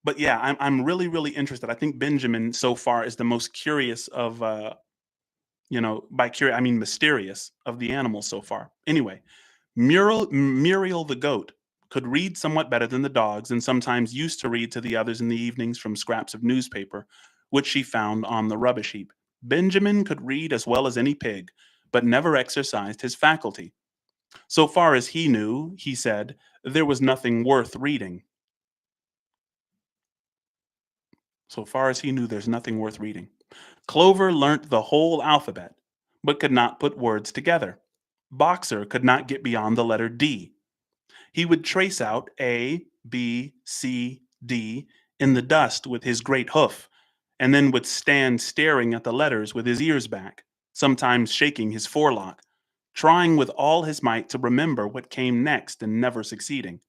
But yeah, I'm really interested. I think Benjamin so far is the most curious of by curious I mean mysterious of the animals so far. Anyway, Muriel the goat could read somewhat better than the dogs and sometimes used to read to the others in the evenings from scraps of newspaper, which she found on the rubbish heap. Benjamin could read as well as any pig, but never exercised his faculty. So far as he knew, he said, there was nothing worth reading. So far as he knew, there's nothing worth reading. Clover learnt the whole alphabet, but could not put words together. Boxer could not get beyond the letter D. He would trace out A, B, C, D in the dust with his great hoof, and then would stand staring at the letters with his ears back, sometimes shaking his forelock, trying with all his might to remember what came next and never succeeding.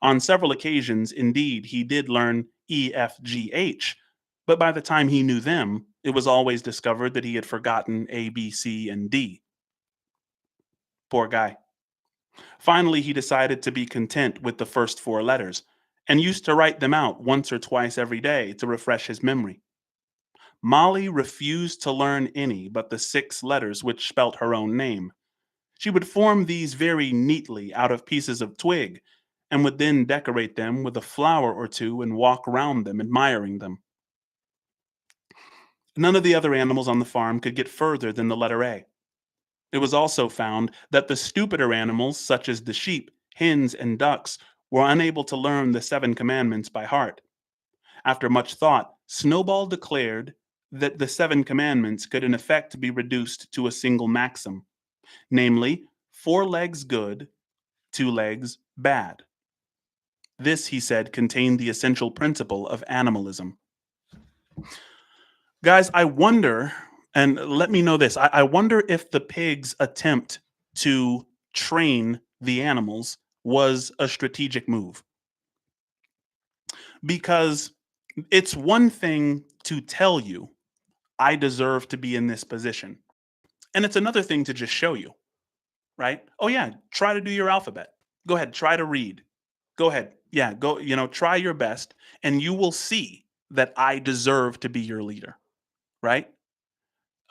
On several occasions, indeed, he did learn E, F, G, H, but by the time he knew them, it was always discovered that he had forgotten A, B, C, and D. Poor guy. Finally, he decided to be content with the first four letters and used to write them out once or twice every day to refresh his memory. Molly refused to learn any but the six letters which spelt her own name. She would form these very neatly out of pieces of twig and would then decorate them with a flower or two and walk round them, admiring them. None of the other animals on the farm could get further than the letter A. It was also found that the stupider animals, such as the sheep, hens, and ducks, were unable to learn the seven commandments by heart. After much thought, Snowball declared that the seven commandments could in effect be reduced to a single maxim, namely, four legs good, two legs bad. This, he said, contained the essential principle of animalism. Guys, I wonder, and let me know this, I wonder if the pig's attempt to train the animals was a strategic move. Because it's one thing to tell you, I deserve to be in this position. And it's another thing to just show you, right? Oh, yeah, try to do your alphabet. Go ahead, try to read. Go ahead. Yeah, go, try your best, and you will see that I deserve to be your leader, right?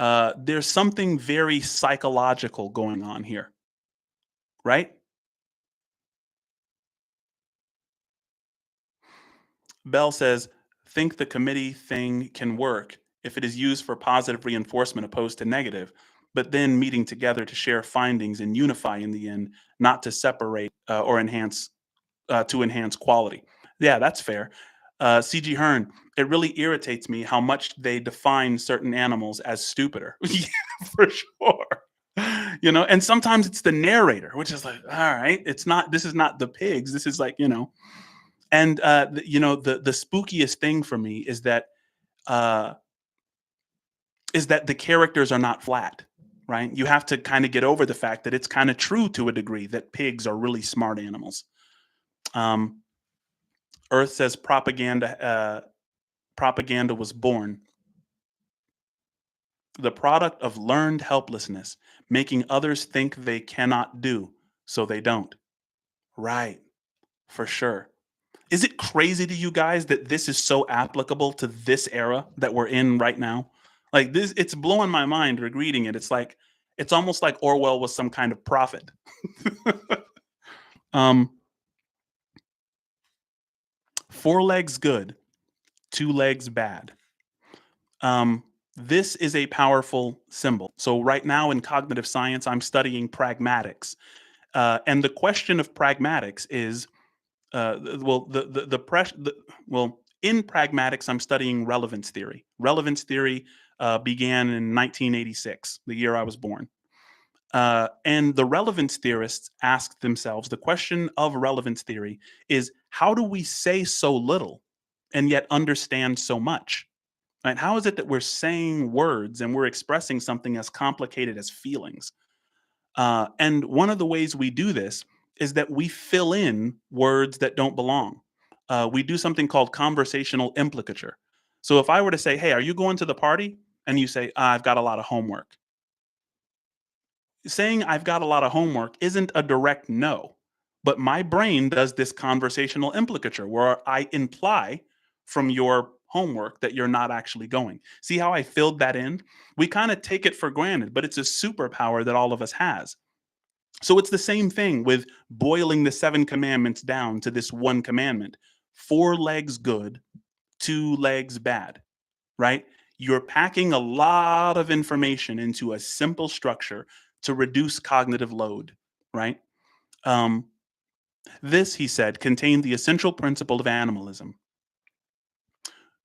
There's something very psychological going on here, right? Bell says, think the committee thing can work if it is used for positive reinforcement opposed to negative, but then meeting together to share findings and unify in the end, not to separate or enhance to enhance quality. Yeah, that's fair. CG Hearn, it really irritates me how much they define certain animals as stupider. Yeah, for sure. And sometimes it's the narrator, which is like, all right, it's not, this is not the pigs. This is like, and the spookiest thing for me uh, is that the characters are not flat, right? You have to kind of get over the fact that it's kind of true to a degree that pigs are really smart animals. Um, Earth says propaganda was born, the product of learned helplessness, making others think they cannot do, so they don't. Right, for sure. Is it crazy to you guys that this is so applicable to this era that we're in right now? Like this, it's blowing my mind reading it. It's almost like Orwell was some kind of prophet. um, Four legs good, two legs bad. Um, this is a powerful symbol. So right now in cognitive science, I'm studying pragmatics, and the question of pragmatics is, well, well, in pragmatics, I'm studying relevance theory. Relevance theory began in 1986, the year I was born. And the relevance theorists asked themselves the question of relevance theory is how do we say so little and yet understand so much? Right? How is it that we're saying words and we're expressing something as complicated as feelings? And one of the ways we do this is that we fill in words that don't belong. We do something called conversational implicature. So if I were to say, "Hey, are you going to the party?" and you say, "I've got a lot of homework," saying I've got a lot of homework isn't a direct no, but my brain does this conversational implicature where I imply from your homework that you're not actually going. See how I filled that in? We kind of take it for granted, but it's a superpower that all of us has. So it's the same thing with boiling the seven commandments down to this one commandment: four legs good, two legs bad, right? You're packing a lot of information into a simple structure to reduce cognitive load, right? Um, this, he said, contained the essential principle of animalism.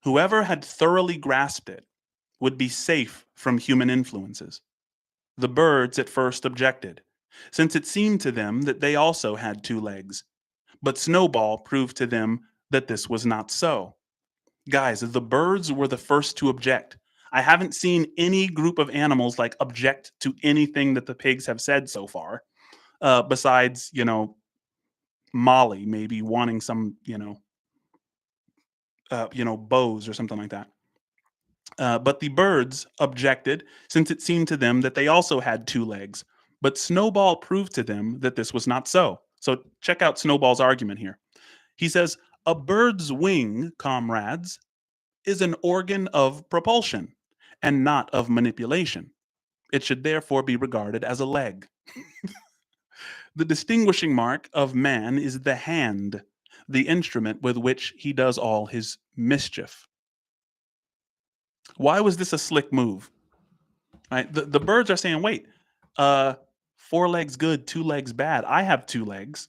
Whoever had thoroughly grasped it would be safe from human influences. The birds at first objected, since it seemed to them that they also had two legs. But Snowball proved to them that this was not so. Guys, the birds were the first to object. I haven't seen any group of animals like object to anything that the pigs have said so far, besides, Molly maybe wanting some, bows or something like that. But the birds objected, since it seemed to them that they also had two legs. But Snowball proved to them that this was not so. So check out Snowball's argument here. He says, a bird's wing, comrades, is an organ of propulsion and not of manipulation. It should therefore be regarded as a leg. The distinguishing mark of man is the hand, the instrument with which he does all his mischief. Why was this a slick move? Right? The birds are saying, wait, uh, four legs good, two legs bad. I have two legs,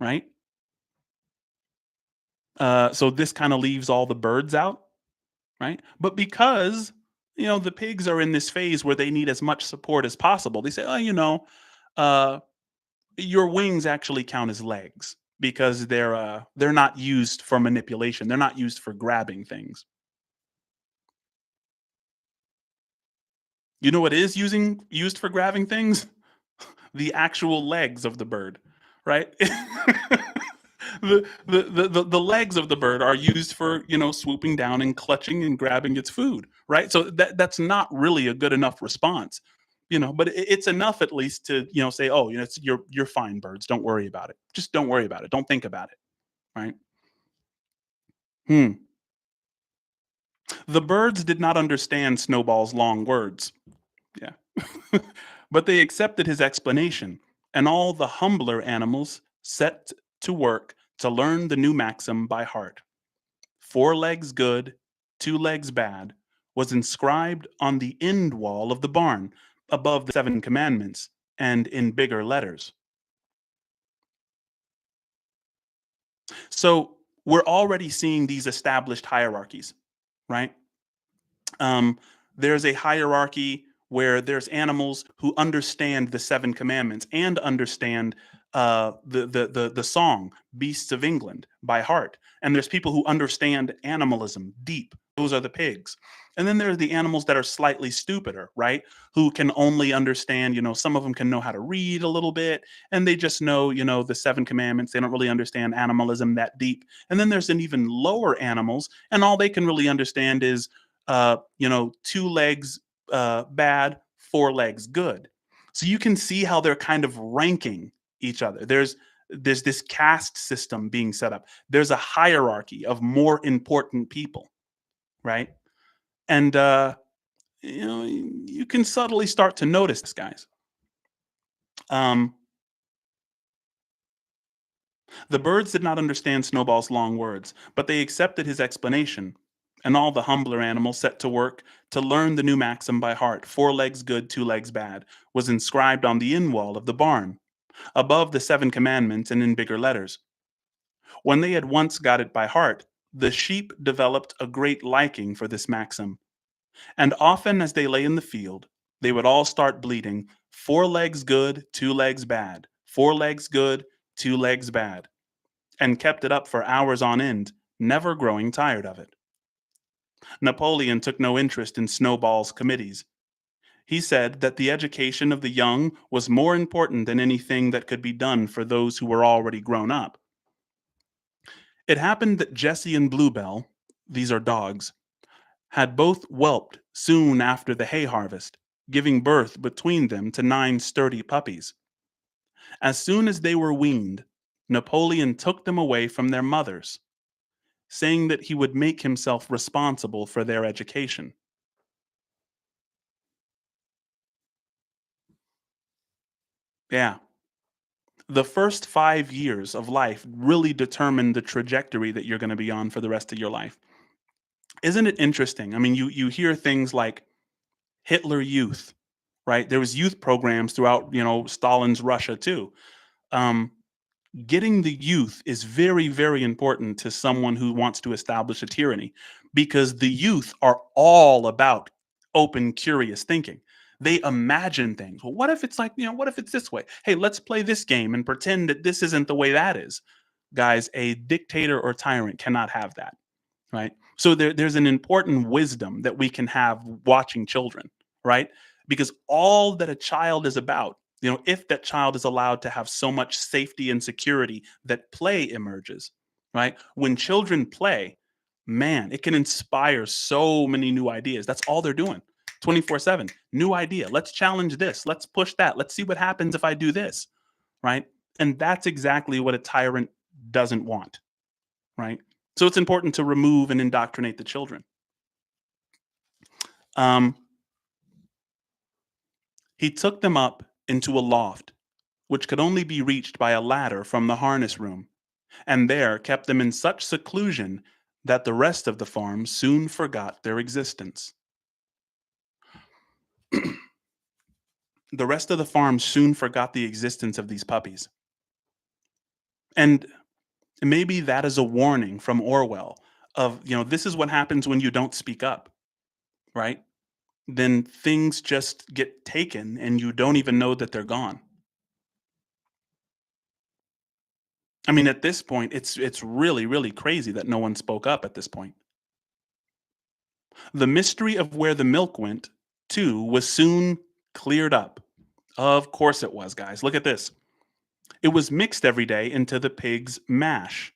right? So this kind of leaves all the birds out, right? But because the pigs are in this phase where they need as much support as possible, they say, oh, uh, your wings actually count as legs because they're not used for manipulation. They're not used for grabbing things. You know what is used for grabbing things? The actual legs of the bird, right? The legs of the bird are used for swooping down and clutching and grabbing its food, right? So that's not really a good enough response, but it's enough at least to say, oh, you're fine, birds, don't worry about it, just don't worry about it, don't think about it, right? Hmm. The birds did not understand Snowball's long words. But they accepted his explanation, and all the humbler animals set to work to learn the new maxim by heart. Four legs good, two legs bad was inscribed on the end wall of the barn above the seven commandments and in bigger letters. So we're already seeing these established hierarchies, right? um, there's a hierarchy where there's animals who understand the seven commandments and understand the song "Beasts of England" by heart, and there's people who understand animalism deep. Those are the pigs. And then there's the animals that are slightly stupider, right? Who can only understand, some of them can know how to read a little bit, and they just know, the seven commandments. They don't really understand animalism that deep. And then there's an even lower animals, and all they can really understand is two legs bad, four legs good. So you can see how they're kind of ranking each other. There's this caste system being set up. There's a hierarchy of more important people, right? And you can subtly start to notice this, guys. Um, the birds did not understand Snowball's long words, but they accepted his explanation, and all the humbler animals set to work to learn the new maxim by heart. Four legs good, two legs bad was inscribed on the in wall of the barn, above the seven commandments and in bigger letters. When they had once got it by heart, the sheep developed a great liking for this maxim, and often as they lay in the field, they would all start bleating, "Four legs good, two legs bad, four legs good, two legs bad," and kept it up for hours on end, never growing tired of it. Napoleon took no interest in Snowball's committees. He said that the education of the young was more important than anything that could be done for those who were already grown up. It happened that Jessie and Bluebell, these are dogs, had both whelped soon after the hay harvest, giving birth between them to 9 sturdy puppies. As soon as they were weaned, Napoleon took them away from their mothers, saying that he would make himself responsible for their education. Yeah. The first 5 years of life really determine the trajectory that you're going to be on for the rest of your life. Isn't it interesting? I mean, you hear things like Hitler Youth, right? There was youth programs throughout, Stalin's Russia too. Um, Getting the youth is very, very important to someone who wants to establish a tyranny, because the youth are all about open, curious thinking. They imagine things. Well, what if it's like, what if it's this way? Hey, let's play this game and pretend that this isn't the way that is. Guys, a dictator or tyrant cannot have that, right? So there's an important wisdom that we can have watching children, right? Because all that a child is about, if that child is allowed to have so much safety and security that play emerges, right? When children play, man, it can inspire so many new ideas. That's all they're doing 24/7. New idea. Let's challenge this. Let's push that. Let's see what happens if I do this, right? And that's exactly what a tyrant doesn't want, right? So it's important to remove and indoctrinate the children. Um, he took them up into a loft, which could only be reached by a ladder from the harness room, and there kept them in such seclusion that the rest of the farm soon forgot their existence. The rest of the farm soon forgot the existence of these puppies. And maybe that is a warning from Orwell of, this is what happens when you don't speak up, right? Then things just get taken and you don't even know that they're gone. I mean, at this point, it's really, really crazy that no one spoke up at this point. The mystery of where the milk went, too, was soon cleared up. Of course it was, guys. Look at this. It was mixed every day into the pig's mash.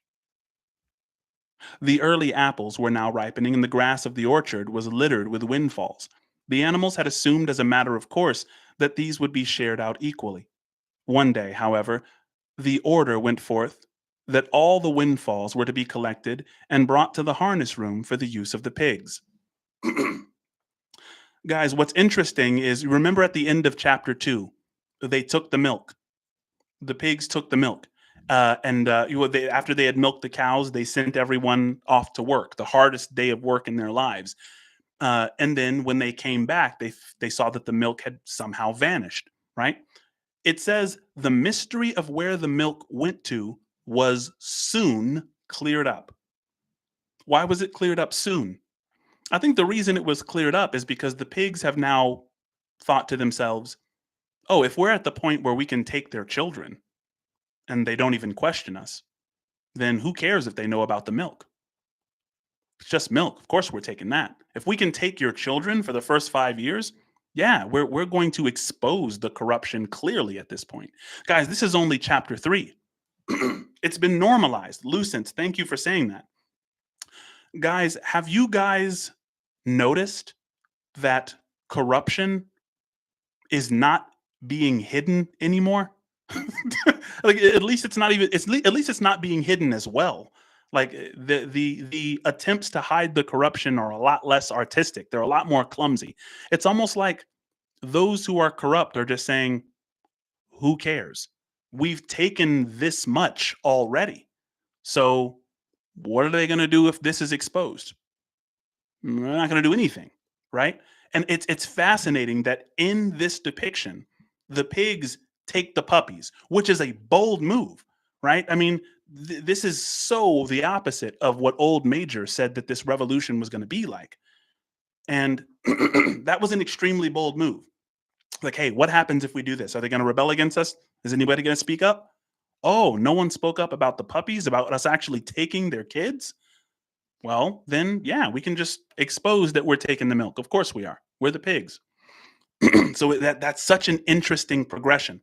The early apples were now ripening, and the grass of the orchard was littered with windfalls. The animals had assumed as a matter of course that these would be shared out equally. One day, however, the order went forth that all the windfalls were to be collected and brought to the harness room for the use of the pigs. Guys, what's interesting is remember at the end of chapter 2, they took the milk. The pigs took the milk. After they had milked the cows, they sent everyone off to work, the hardest day of work in their lives. And then when they came back, they saw that the milk had somehow vanished, right? It says the mystery of where the milk went to was soon cleared up. Why was it cleared up soon? I think the reason it was cleared up is because the pigs have now thought to themselves, oh, if we're at the point where we can take their children and they don't even question us, then who cares if they know about the milk? It's just milk. Of course, we're taking that. If we can take your children for the first 5 years, yeah, we're going to expose the corruption clearly at this point. Guys, this is only chapter 3. It's been normalized. Lucent, thank you for saying that. Guys, have you guys noticed that corruption is not being hidden anymore? Like at least it's not even at least it's not being hidden as well. Like the attempts to hide the corruption are a lot less artistic. They're a lot more clumsy. It's almost like those who are corrupt are just saying, "Who cares? We've taken this much already. So what are they going to do if this is exposed? They're not going to do anything, right?" And it's fascinating that in this depiction, the pigs take the puppies, which is a bold move, right? I mean, this is so the opposite of what old Major said that this revolution was going to be like. And that was an extremely bold move. Like, hey, what happens if we do this? Are they going to rebel against us? Is anybody going to speak up? Oh, no one spoke up about the puppies, about us actually taking their kids? Well, then, yeah, we can just expose that we're taking the milk. Of course we are. We're the pigs. So that's such an interesting progression.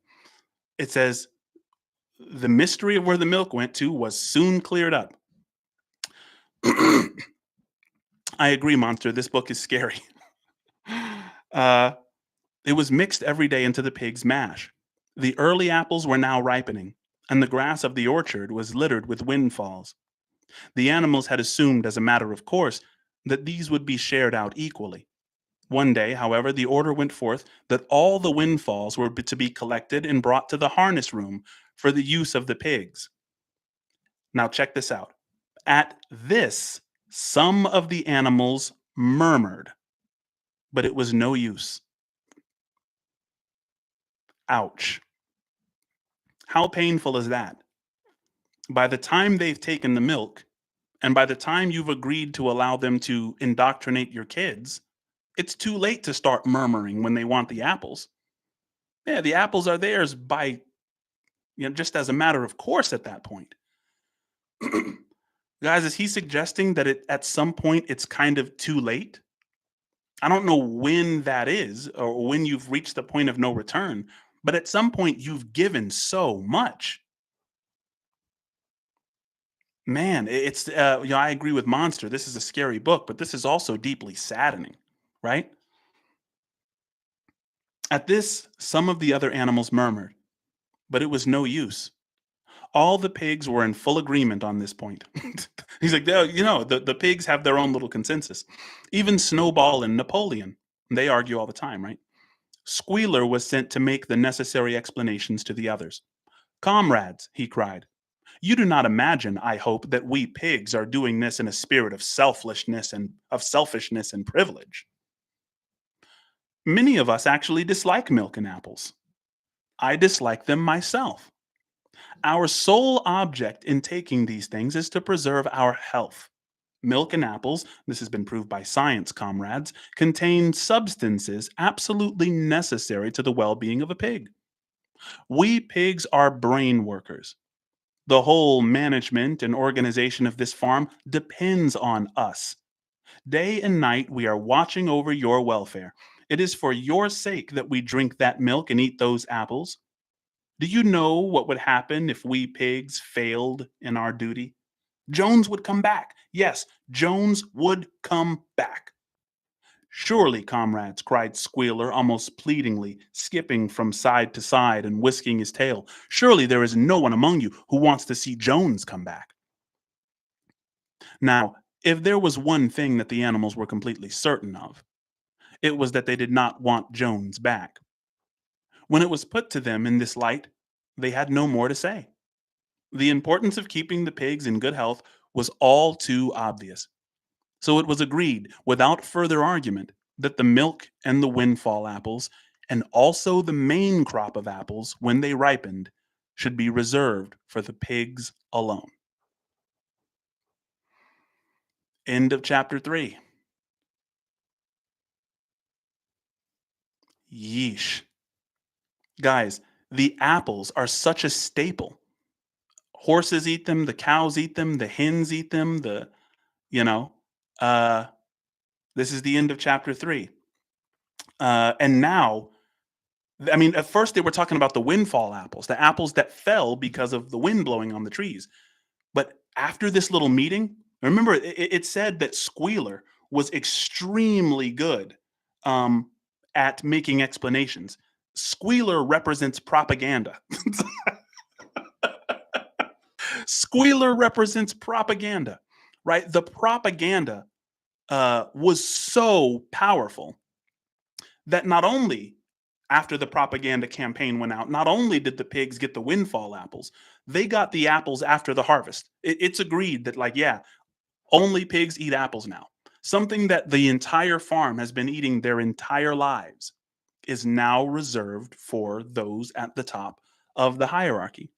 It says the mystery of where the milk went to was soon cleared up. I agree, Monster. This book is scary. uh, it was mixed every day into the pig's mash. The early apples were now ripening, and the grass of the orchard was littered with windfalls. The animals had assumed, as a matter of course, that these would be shared out equally. One day, however, the order went forth that all the windfalls were to be collected and brought to the harness room for the use of the pigs. Now, check this out. At this, some of the animals murmured, but it was no use. Ouch. How painful is that? By the time they've taken the milk, and by the time you've agreed to allow them to indoctrinate your kids, it's too late to start murmuring when they want the apples. Yeah, the apples are theirs by, just as a matter of course at that point. Guys, is he suggesting that at some point it's kind of too late? I don't know when that is or when you've reached the point of no return, but at some point you've given so much. Man, I agree with Monster. This is a scary book, but this is also deeply saddening, right? At this, some of the other animals murmured, but it was no use. All the pigs were in full agreement on this point. He's like, the pigs have their own little consensus. Even Snowball and Napoleon, they argue all the time, right? Squealer was sent to make the necessary explanations to the others. Comrades, he cried, you do not imagine, I hope, that we pigs are doing this in a spirit of selfishness and privilege. Many of us actually dislike milk and apples. I dislike them myself. Our sole object in taking these things is to preserve our health. Milk and apples, this has been proved by science, comrades, contain substances absolutely necessary to the well being of a pig. We pigs are brain workers. The whole management and organization of this farm depends on us. Day and night, we are watching over your welfare. It is for your sake that we drink that milk and eat those apples. Do you know what would happen if we pigs failed in our duty? Jones would come back. Yes, Jones would come back. Surely, comrades, cried Squealer almost pleadingly, skipping from side to side and whisking his tail. Surely there is no one among you who wants to see Jones come back. Now, if there was one thing that the animals were completely certain of, It was that they did not want Jones back. When it was put to them in this light, they had no more to say. The importance of keeping the pigs in good health was all too obvious. So it was agreed, without further argument, that the milk and the windfall apples, and also the main crop of apples when they ripened, should be reserved for the pigs alone. End of chapter 3. Yeesh. Guys, the apples are such a staple. Horses eat them, the cows eat them, the hens eat them, you know, uh, this is the end of chapter 3. And now, I mean, at first they were talking about the windfall apples, the apples that fell because of the wind blowing on the trees. But after this little meeting, remember it said that Squealer was extremely good um, at making explanations. Squealer represents propaganda. Squealer represents propaganda, right? The propaganda was so powerful that not only after the propaganda campaign went out, not only did the pigs get the windfall apples, they got the apples after the harvest. It's agreed that, like, yeah, only pigs eat apples now. Something that the entire farm has been eating their entire lives is now reserved for those at the top of the hierarchy.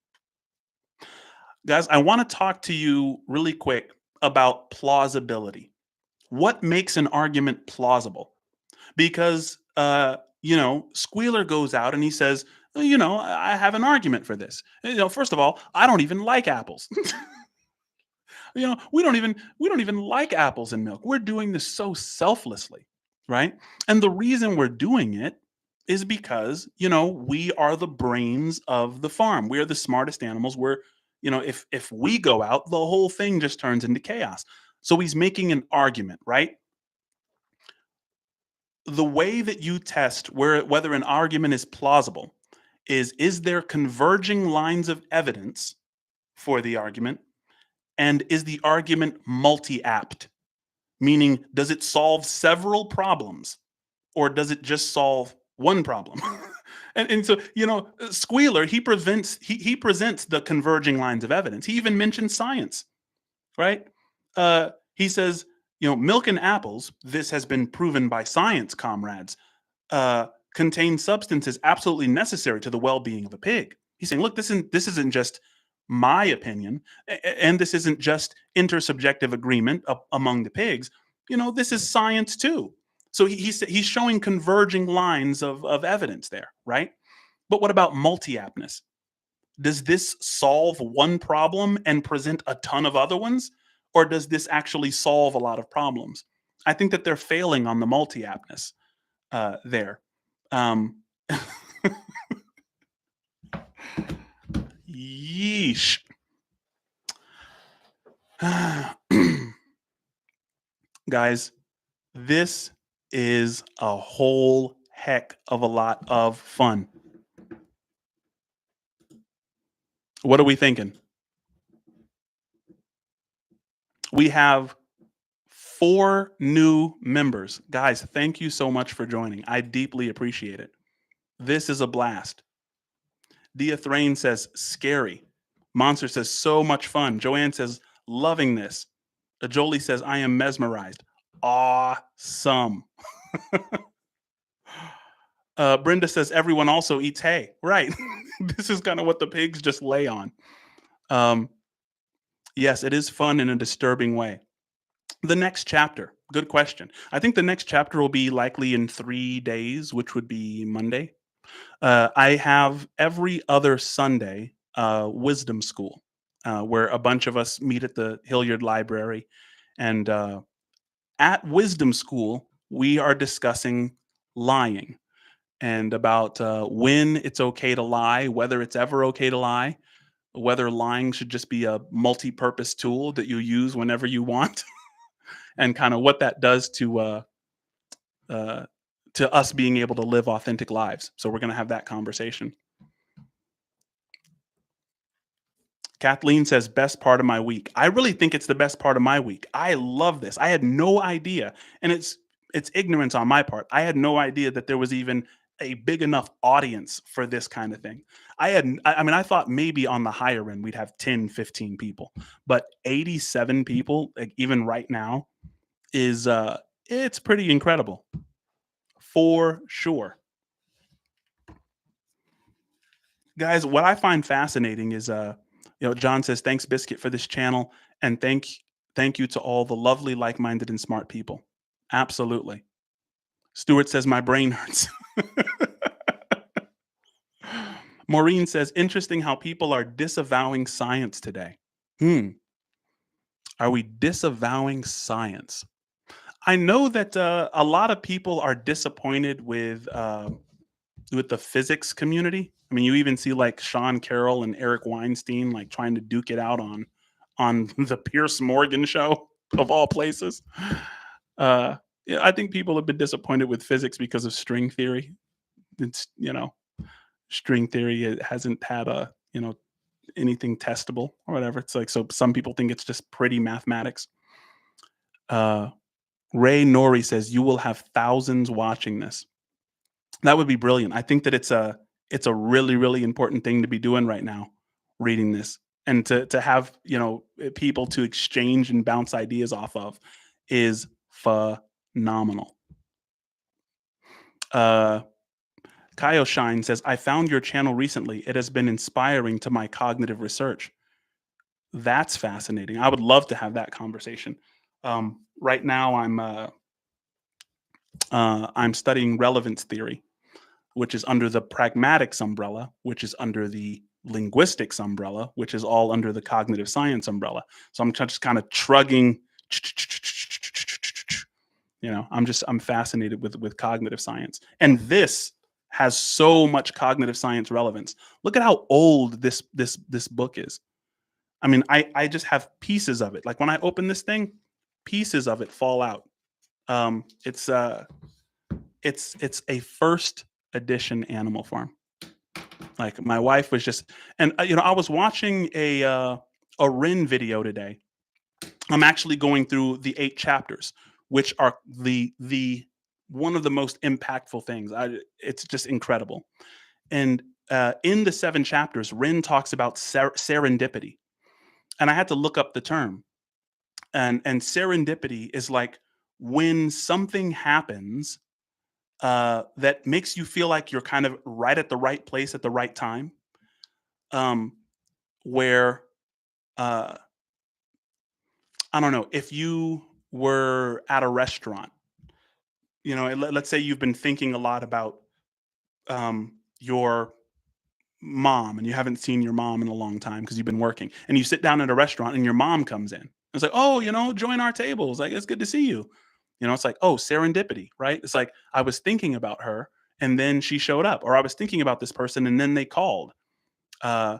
Guys, I want to talk to you really quick about plausibility. What makes an argument plausible? Because Squealer goes out and he says, "Well, I have an argument for this. First of all, I don't even like apples. We don't even like apples and milk. We're doing this so selflessly, right? And the reason we're doing it is because we are the brains of the farm. We are the smartest animals. If we go out, the whole thing just turns into chaos. So he's making an argument, right? The way that you test whether an argument is plausible is there converging lines of evidence for the argument, and is the argument multi-apt, meaning does it solve several problems or does it just solve one problem? And so Squealer, he presents the converging lines of evidence. He even mentions science, right? He says, milk and apples, this has been proven by science, comrades, contain substances absolutely necessary to the well-being of a pig. He's saying, look, this isn't just my opinion, and this isn't just intersubjective agreement among the pigs. This is science too. So he's showing converging lines of evidence there, right? But what about multi-aptness? Does this solve one problem and present a ton of other ones? Or does this actually solve a lot of problems? I think that they're failing on the multi-aptness there. Um, yeesh. Guys, this is a whole heck of a lot of fun. What are we thinking? We have 4 new members. Guys, thank you so much for joining. I deeply appreciate it. This is a blast. Dia Thrain says, scary. Monster says, so much fun. Joanne says, loving this. Jolie says, I am mesmerized. Awesome. Brenda says, everyone also eats hay. Right. This is kind of what the pigs just lay on. Yes, it is fun in a disturbing way. The next chapter. Good question. I think the next chapter will be likely in 3 days, which would be Monday. I have every other Sunday wisdom school where a bunch of us meet at the Hilliard Library. And at wisdom school, we are discussing lying and about when it's okay to lie, whether it's ever okay to lie, whether lying should just be a multi-purpose tool that you use whenever you want, and kind of what that does uh, to us being able to live authentic lives. So we're going to have that conversation. Kathleen says, best part of my week. I really think it's the best part of my week. I love this. I had no idea. And it's ignorance on my part. I had no idea that there was even a big enough audience for this kind of thing. I mean, I thought maybe on the higher end we'd have 10, 15 people, but 87 people, like even right now, is it's pretty incredible for sure. Guys, what I find fascinating is John says, thanks, Biscuit, for this channel, and thank you to all the lovely, like-minded, and smart people. Absolutely. Stuart says my brain hurts. Maureen says, interesting how people are disavowing science today. Are we disavowing science? I know that a lot of people are disappointed with the physics community. I mean, you even see like Sean Carroll and Eric Weinstein like trying to duke it out on the Pierce Morgan show of all places. Yeah, I think people have been disappointed with physics because of string theory. It's string theory, it hasn't had a anything testable or whatever. It's like, so some people think it's just pretty mathematics. Uh, Ray Nori says you will have thousands watching this. That would be brilliant. I think that it's a really, really important thing to be doing right now, reading this, and to have people to exchange and bounce ideas off of is phenomenal. Kaio Shine says, I found your channel recently. It has been inspiring to my cognitive research. That's fascinating. I would love to have that conversation. Right now, I'm studying relevance theory, which is under the pragmatics umbrella, which is under the linguistics umbrella, which is all under the cognitive science umbrella. So I'm just kind of trugging. I'm fascinated with cognitive science, and this has so much cognitive science relevance. Look at how old this book is. I mean, I just have pieces of it. Like when I open this thing, pieces of it fall out. It's a first edition Animal Farm. Like my wife was just, and I was watching a Rin video today. I'm actually going through the 8 chapters, which are the one of the most impactful things. It's just incredible. And in the 7 chapters, Rin talks about serendipity, and I had to look up the term. And serendipity is like when something happens that makes you feel like you're kind of right at the right place at the right time. Where I don't know, if you were at a restaurant, let's say you've been thinking a lot about your mom, and you haven't seen your mom in a long time because you've been working, and you sit down at a restaurant and your mom comes in. It's like, oh, join our tables. Like, it's good to see you. It's like, oh, serendipity, right? It's like I was thinking about her and then she showed up, or I was thinking about this person and then they called. Uh,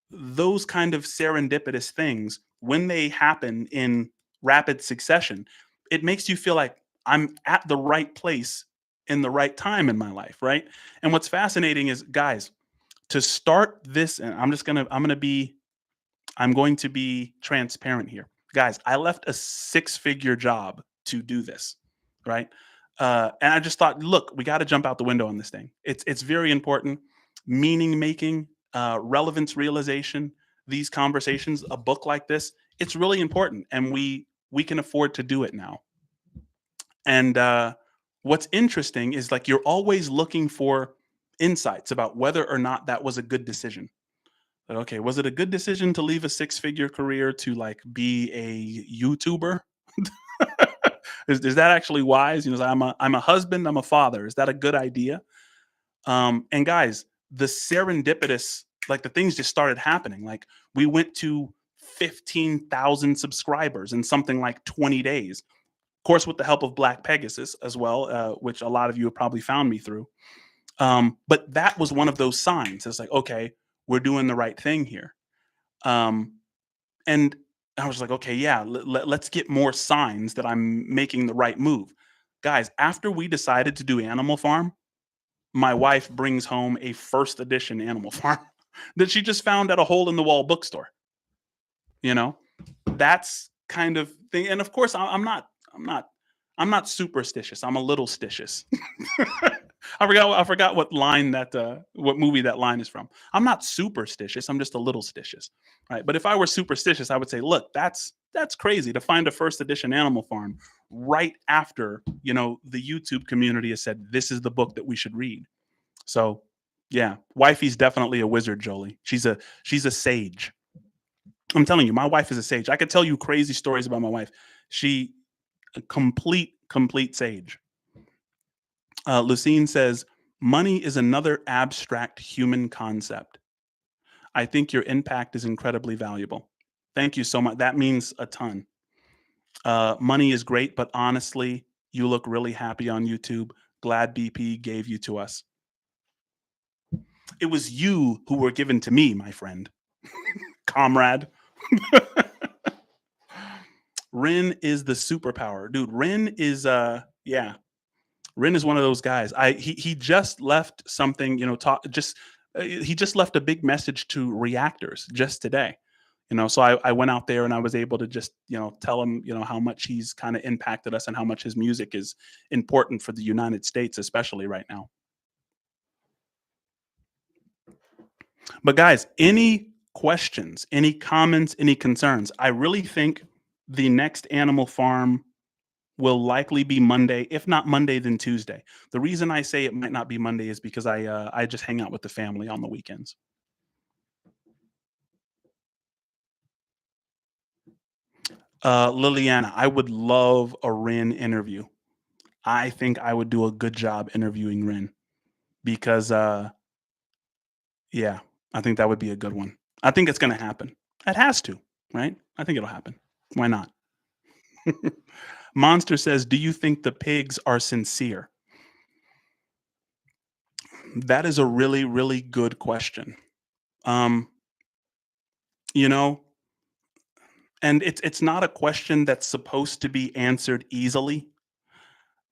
those kind of serendipitous things, when they happen in rapid succession, it makes you feel like I'm at the right place in the right time in my life, right? And what's fascinating is, guys, to start this, and I'm going to be transparent here. Guys, I left a 6-figure job to do this, right? And I just thought, look, we got to jump out the window on this thing. It's very important. Meaning making, relevance realization, these conversations, a book like this, it's really important, and we can afford to do it now. And what's interesting is, like, you're always looking for insights about whether or not that was a good decision. Like, okay, was it a good decision to leave a 6-figure career to like be a YouTuber? Is that actually wise? I'm a husband, I'm a father. Is that a good idea? And guys, the serendipitous, like, the things just started happening. Like, we went to 15,000 subscribers in something like 20 days. Of course, with the help of Black Pegasus as well, which a lot of you have probably found me through. But that was one of those signs. It's like, okay, we're doing the right thing here. And I was like, okay, yeah, let's get more signs that I'm making the right move. Guys, after we decided to do Animal Farm, my wife brings home a first edition Animal Farm that she just found at a hole in the wall bookstore. That's kind of thing. And of course, I'm not I'm not superstitious. I'm a little stitious. I forgot what line that what movie that line is from. I'm not superstitious. I'm just a little stitious, right? But if I were superstitious, I would say, look, that's crazy to find a first edition Animal Farm right after the YouTube community has said this is the book that we should read. So yeah, wifey's definitely a wizard, Jolie. She's a sage. I'm telling you, my wife is a sage. I could tell you crazy stories about my wife. She a complete sage. Lucine says, money is another abstract human concept. I think your impact is incredibly valuable. Thank you so much. That means a ton. Money is great, but honestly, you look really happy on YouTube. Glad BP gave you to us. It was you who were given to me, my friend, comrade. Ren is the superpower, dude. Ren is yeah. Ren is one of those guys. He just left something, talk just he just left a big message to reactors just today. So I went out there and I was able to just, tell him, how much he's kind of impacted us and how much his music is important for the United States, especially right now. But guys, any questions, any comments, any concerns? I really think the next Animal Farm will likely be Monday. If not Monday, then Tuesday. The reason I say it might not be Monday is because I just hang out with the family on the weekends. Liliana, I would love a Ren interview. I think I would do a good job interviewing Ren because yeah, I think that would be a good one. I think it's going to happen. It has to, right? I think it'll happen. Why not? Monster says, "Do you think the pigs are sincere?" That is a really, really good question. Um, you know, and it's not a question that's supposed to be answered easily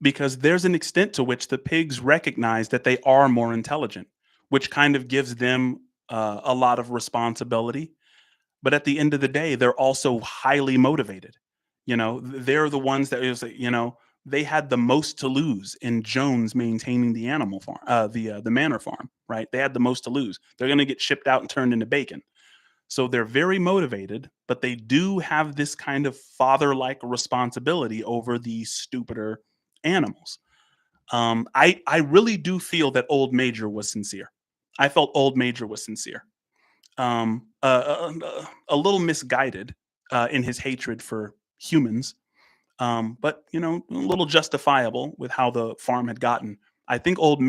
because there's an extent to which the pigs recognize that they are more intelligent, which kind of gives them a lot of responsibility. But at the end of the day, they're also highly motivated. They're the ones that is, they had the most to lose in Jones maintaining the animal farm, the manor farm, right? They had the most to lose. They're going to get shipped out and turned into bacon. So they're very motivated, but they do have this kind of father-like responsibility over these stupider animals. I really do feel that Old Major was sincere. I felt Old Major was sincere. A little misguided in his hatred for humans, but a little justifiable with how the farm had gotten. I think Old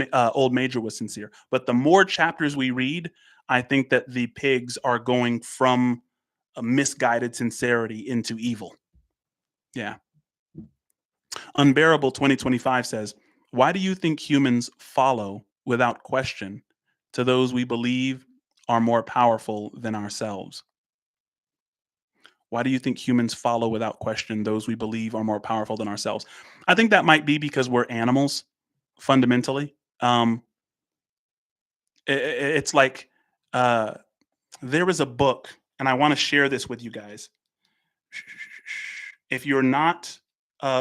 Major was sincere, but the more chapters we read, I think that the pigs are going from a misguided sincerity into evil. Yeah. Unbearable 2025 says, "Why do you think humans follow without question to those we believe are more powerful than ourselves?" Why do you think humans follow without question those we believe are more powerful than ourselves? I think that might be because we're animals fundamentally. It's like uh, there was a book, and I want to share this with you guys. If you're not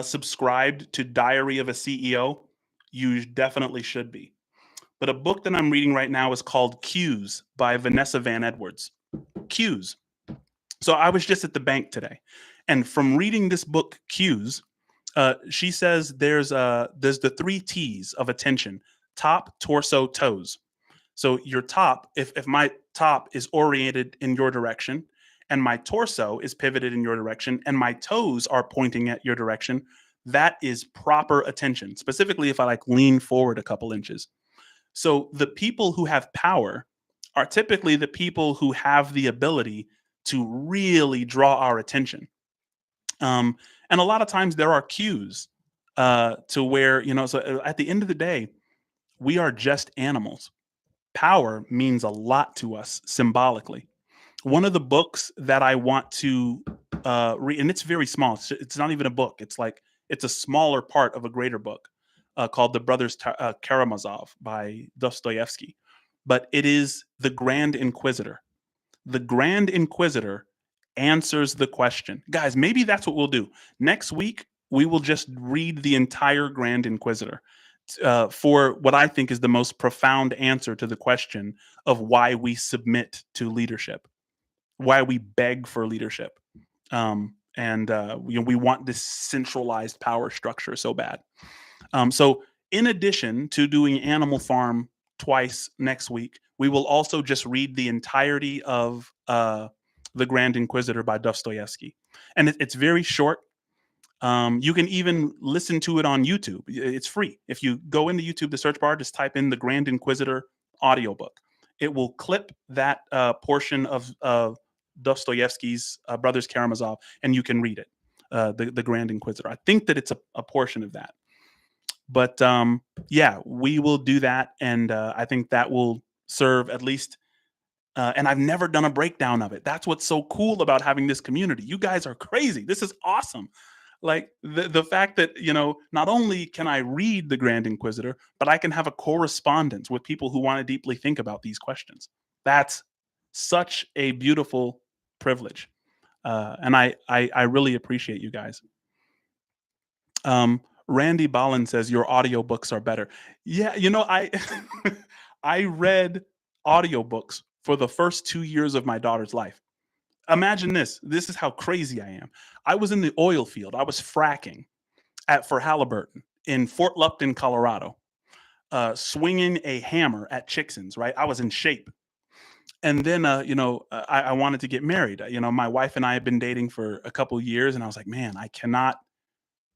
subscribed to Diary of a CEO, you definitely should be. But a book that I'm reading right now is called Cues by Vanessa Van Edwards. Cues. So I was just at the bank today, and from reading this book, Cues, she says there's the three T's of attention: top, torso, toes. So your top, if my top is oriented in your direction, and my torso is pivoted in your direction, and my toes are pointing at your direction, that is proper attention. Specifically, if I like lean forward a couple inches. So the people who have power are typically the people who have the ability to really draw our attention. And a lot of times there are cues to where, so at the end of the day, we are just animals. Power means a lot to us symbolically. One of the books that I want to read, and it's very small, it's not even a book, it's a smaller part of a greater book called The Brothers Karamazov by Dostoevsky. But it is The Grand Inquisitor. The Grand Inquisitor answers the question. Guys, maybe that's what we'll do. Next week, we will just read the entire Grand Inquisitor for what I think is the most profound answer to the question of why we submit to leadership, why we beg for leadership. We want this centralized power structure so bad. So, in addition to doing Animal Farm twice next week, we will also just read the entirety of The Grand Inquisitor by Dostoevsky. And it's very short. You can even listen to it on YouTube. It's free. If you go into YouTube, the search bar, just type in The Grand Inquisitor audiobook. It will clip that portion of Dostoevsky's Brothers Karamazov, and you can read it. The Grand Inquisitor. I think that it's a portion of that. But yeah, we will do that, and I think that will serve at least. And I've never done a breakdown of it. That's what's so cool about having this community. You guys are crazy. This is awesome. Like the fact that not only can I read the Grand Inquisitor, but I can have a correspondence with people who want to deeply think about these questions. That's such a beautiful privilege, and I really appreciate you guys. Um, Randy Ballin says your audiobooks are better. Yeah, I I read audiobooks for the first 2 years of my daughter's life. Imagine this. This is how crazy I am. I was in the oil field. I was fracking for Halliburton in Fort Lupton, Colorado, swinging a hammer at Chicksons, right? I was in shape. And then, I wanted to get married. My wife and I had been dating for a couple years, and I was like, man, I cannot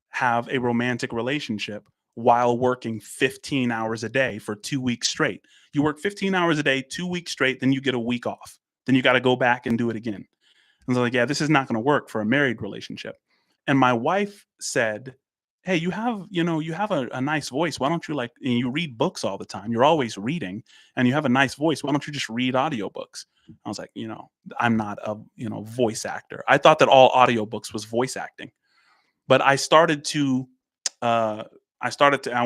have a romantic relationship while working 15 hours a day for 2 weeks straight. You work 15 hours a day, 2 weeks straight, then you get a week off. Then you got to go back and do it again. And so like, yeah, this is not going to work for a married relationship. And my wife said, hey, you have a nice voice. Why don't you and you read books all the time? You're always reading and you have a nice voice. Why don't you just read audiobooks? I was like, I'm not a, voice actor. I thought that all audiobooks was voice acting. But uh, I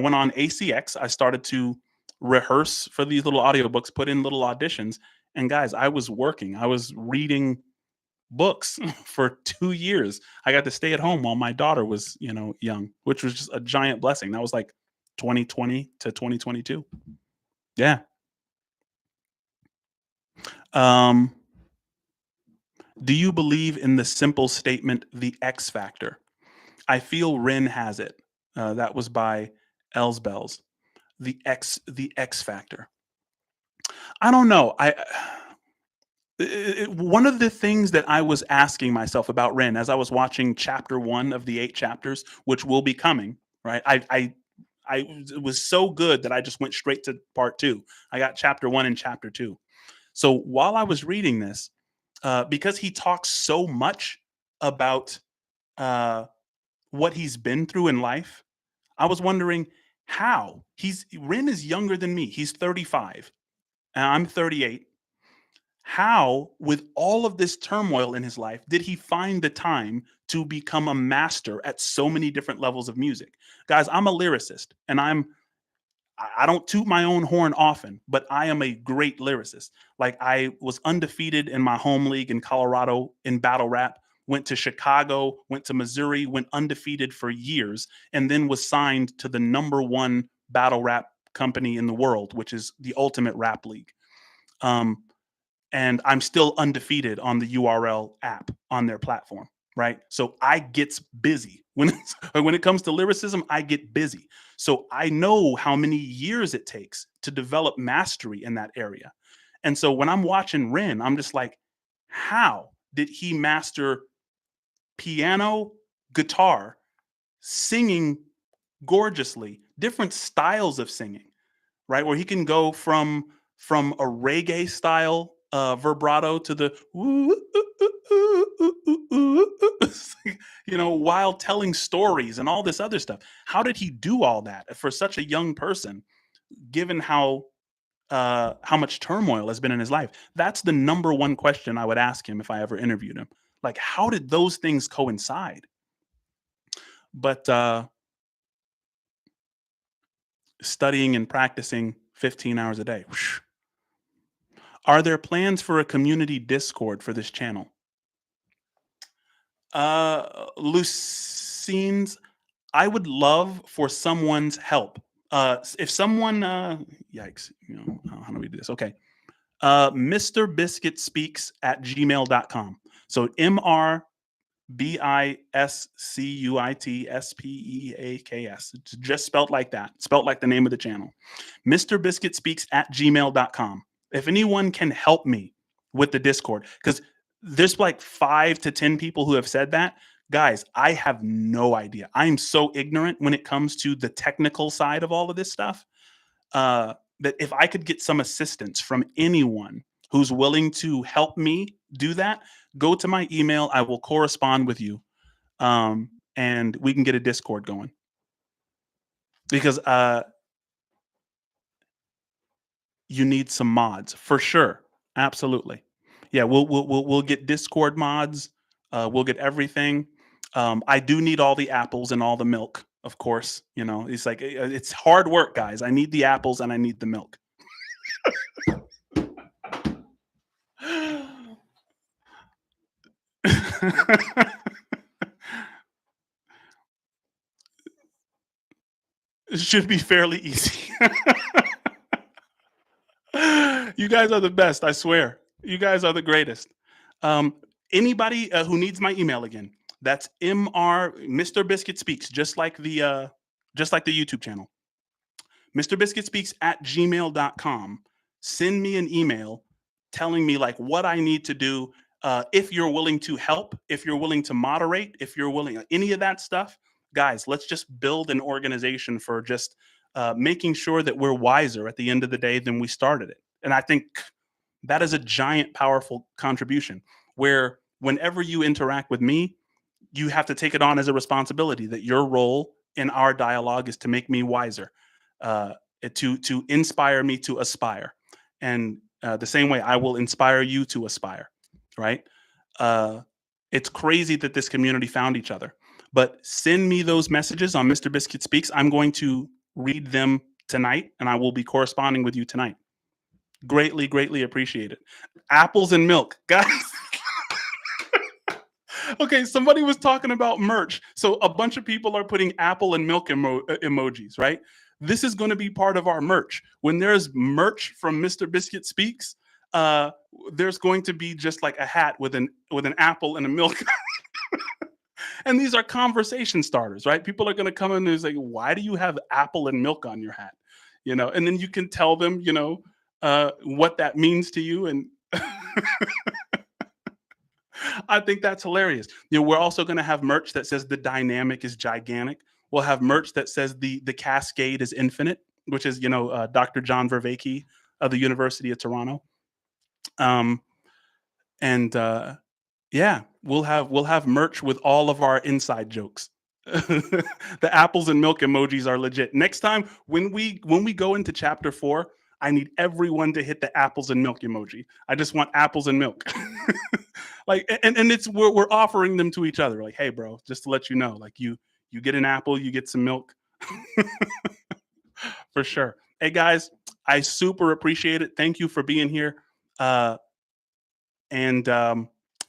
went on ACX. I started to rehearse for these little audiobooks, put in little auditions. And guys, I was working. I was reading books for 2 years. I got to stay at home while my daughter was, young, which was just a giant blessing. That was like 2020 to 2022. Yeah. Um, do you believe in the simple statement, the X factor? I feel Rin has it. That was by Elsbells. The X factor. I don't know. One of the things that I was asking myself about Ren as I was watching chapter 1 of the 8 chapters, which will be coming, right? I it was so good that I just went straight to part 2. I got chapter 1 and chapter 2. So while I was reading this, because he talks so much about uh, what he's been through in life, I was wondering how Ren is younger than me. He's 35, and I'm 38. How, with all of this turmoil in his life, did he find the time to become a master at so many different levels of music? Guys, I'm a lyricist, and I don't toot my own horn often, but I am a great lyricist. Like I was undefeated in my home league in Colorado in battle rap, went to Chicago, went to Missouri, went undefeated for years, and then was signed to the number one battle rap company in the world, which is the Ultimate Rap League. Um, and I'm still undefeated on the URL app on their platform, right? So I gets busy when it comes to lyricism. I get busy, so I know how many years it takes to develop mastery in that area. And so when I'm watching Ren, I'm just like, how did he master piano, guitar, singing gorgeously, different styles of singing, right? Where he can go from a reggae style vibrato to the while telling stories and all this other stuff. How did he do all that for such a young person, given how much turmoil has been in his life? That's the number one question I would ask him if I ever interviewed him. Like, how did those things coincide? But studying and practicing 15 hours a day. Are there plans for a community Discord for this channel? Lucine's, I would love for someone's help. If someone, yikes, how do we do this? Okay. Mr. Biscuit Speaks at gmail.com. So MrBiscuitspeaks. It's just spelled like that, spelled like the name of the channel. Mr. Biscuit Speaks at gmail.com. If anyone can help me with the Discord, because there's like 5 to 10 people who have said that. Guys, I have no idea. I'm so ignorant when it comes to the technical side of all of this stuff. That if I could get some assistance from anyone who's willing to help me do that, go to my email. I will correspond with you, and we can get a Discord going. Because you need some mods for sure. Absolutely. Yeah, we'll get Discord mods. We'll get everything. I do need all the apples and all the milk, of course. It's like it's hard work, guys. I need the apples and I need the milk. It should be fairly easy. You guys are the best, I swear. You guys are the greatest. Um, Anybody who needs my email again, that's Mr. Biscuit Speaks, just like the YouTube channel. Mr. Biscuit Speaks at gmail.com. Send me an email telling me like what I need to do. If you're willing to help, if you're willing to moderate, if you're willing any of that stuff, guys, let's just build an organization for just making sure that we're wiser at the end of the day than we started it. And I think that is a giant, powerful contribution where whenever you interact with me, you have to take it on as a responsibility that your role in our dialogue is to make me wiser, uh, to inspire me to aspire, and the same way I will inspire you to aspire. Right? Uh, it's crazy that this community found each other. But send me those messages on Mr. Biscuit Speaks. I'm going to read them tonight, and I will be corresponding with you tonight. Greatly, greatly appreciate it. Apples and milk, guys. Okay, somebody was talking about merch. So a bunch of people are putting apple and milk emojis, right? This is going to be part of our merch. When there's merch from Mr. Biscuit Speaks, uh, there's going to be just like a hat with an apple and a milk. And these are conversation starters, right? People are going to come in and say, "Why do you have apple and milk on your hat?" And then you can tell them, what that means to you, and I think that's hilarious. We're also going to have merch that says the dynamic is gigantic. We'll have merch that says the cascade is infinite, which is Dr. John Vervaeke of the University of Toronto. Um, and Yeah, we'll have merch with all of our inside jokes. The apples and milk emojis are legit. Next time when we go into chapter 4, I need everyone to hit the apples and milk emoji. I just want apples and milk. Like and it's we're offering them to each other. Like, hey bro, just to let you know, like you get an apple, you get some milk. For sure. Hey guys, I super appreciate it. Thank you for being here. Uh and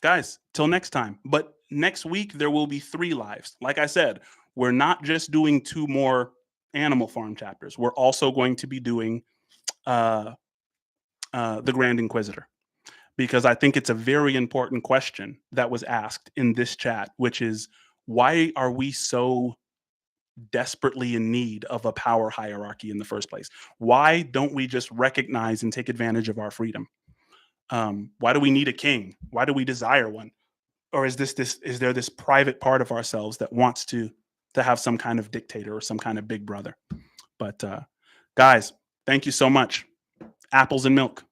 Guys, till next time. But next week there will be 3 lives. Like I said, we're not just doing 2 more Animal Farm chapters. We're also going to be doing uh, the Grand Inquisitor, because I think it's a very important question that was asked in this chat, which is why are we so desperately in need of a power hierarchy in the first place? Why don't we just recognize and take advantage of our freedom? Why do we need a king? Why do we desire one? Or is there this private part of ourselves that wants to have some kind of dictator or some kind of big brother? But guys, thank you so much. Apples and milk.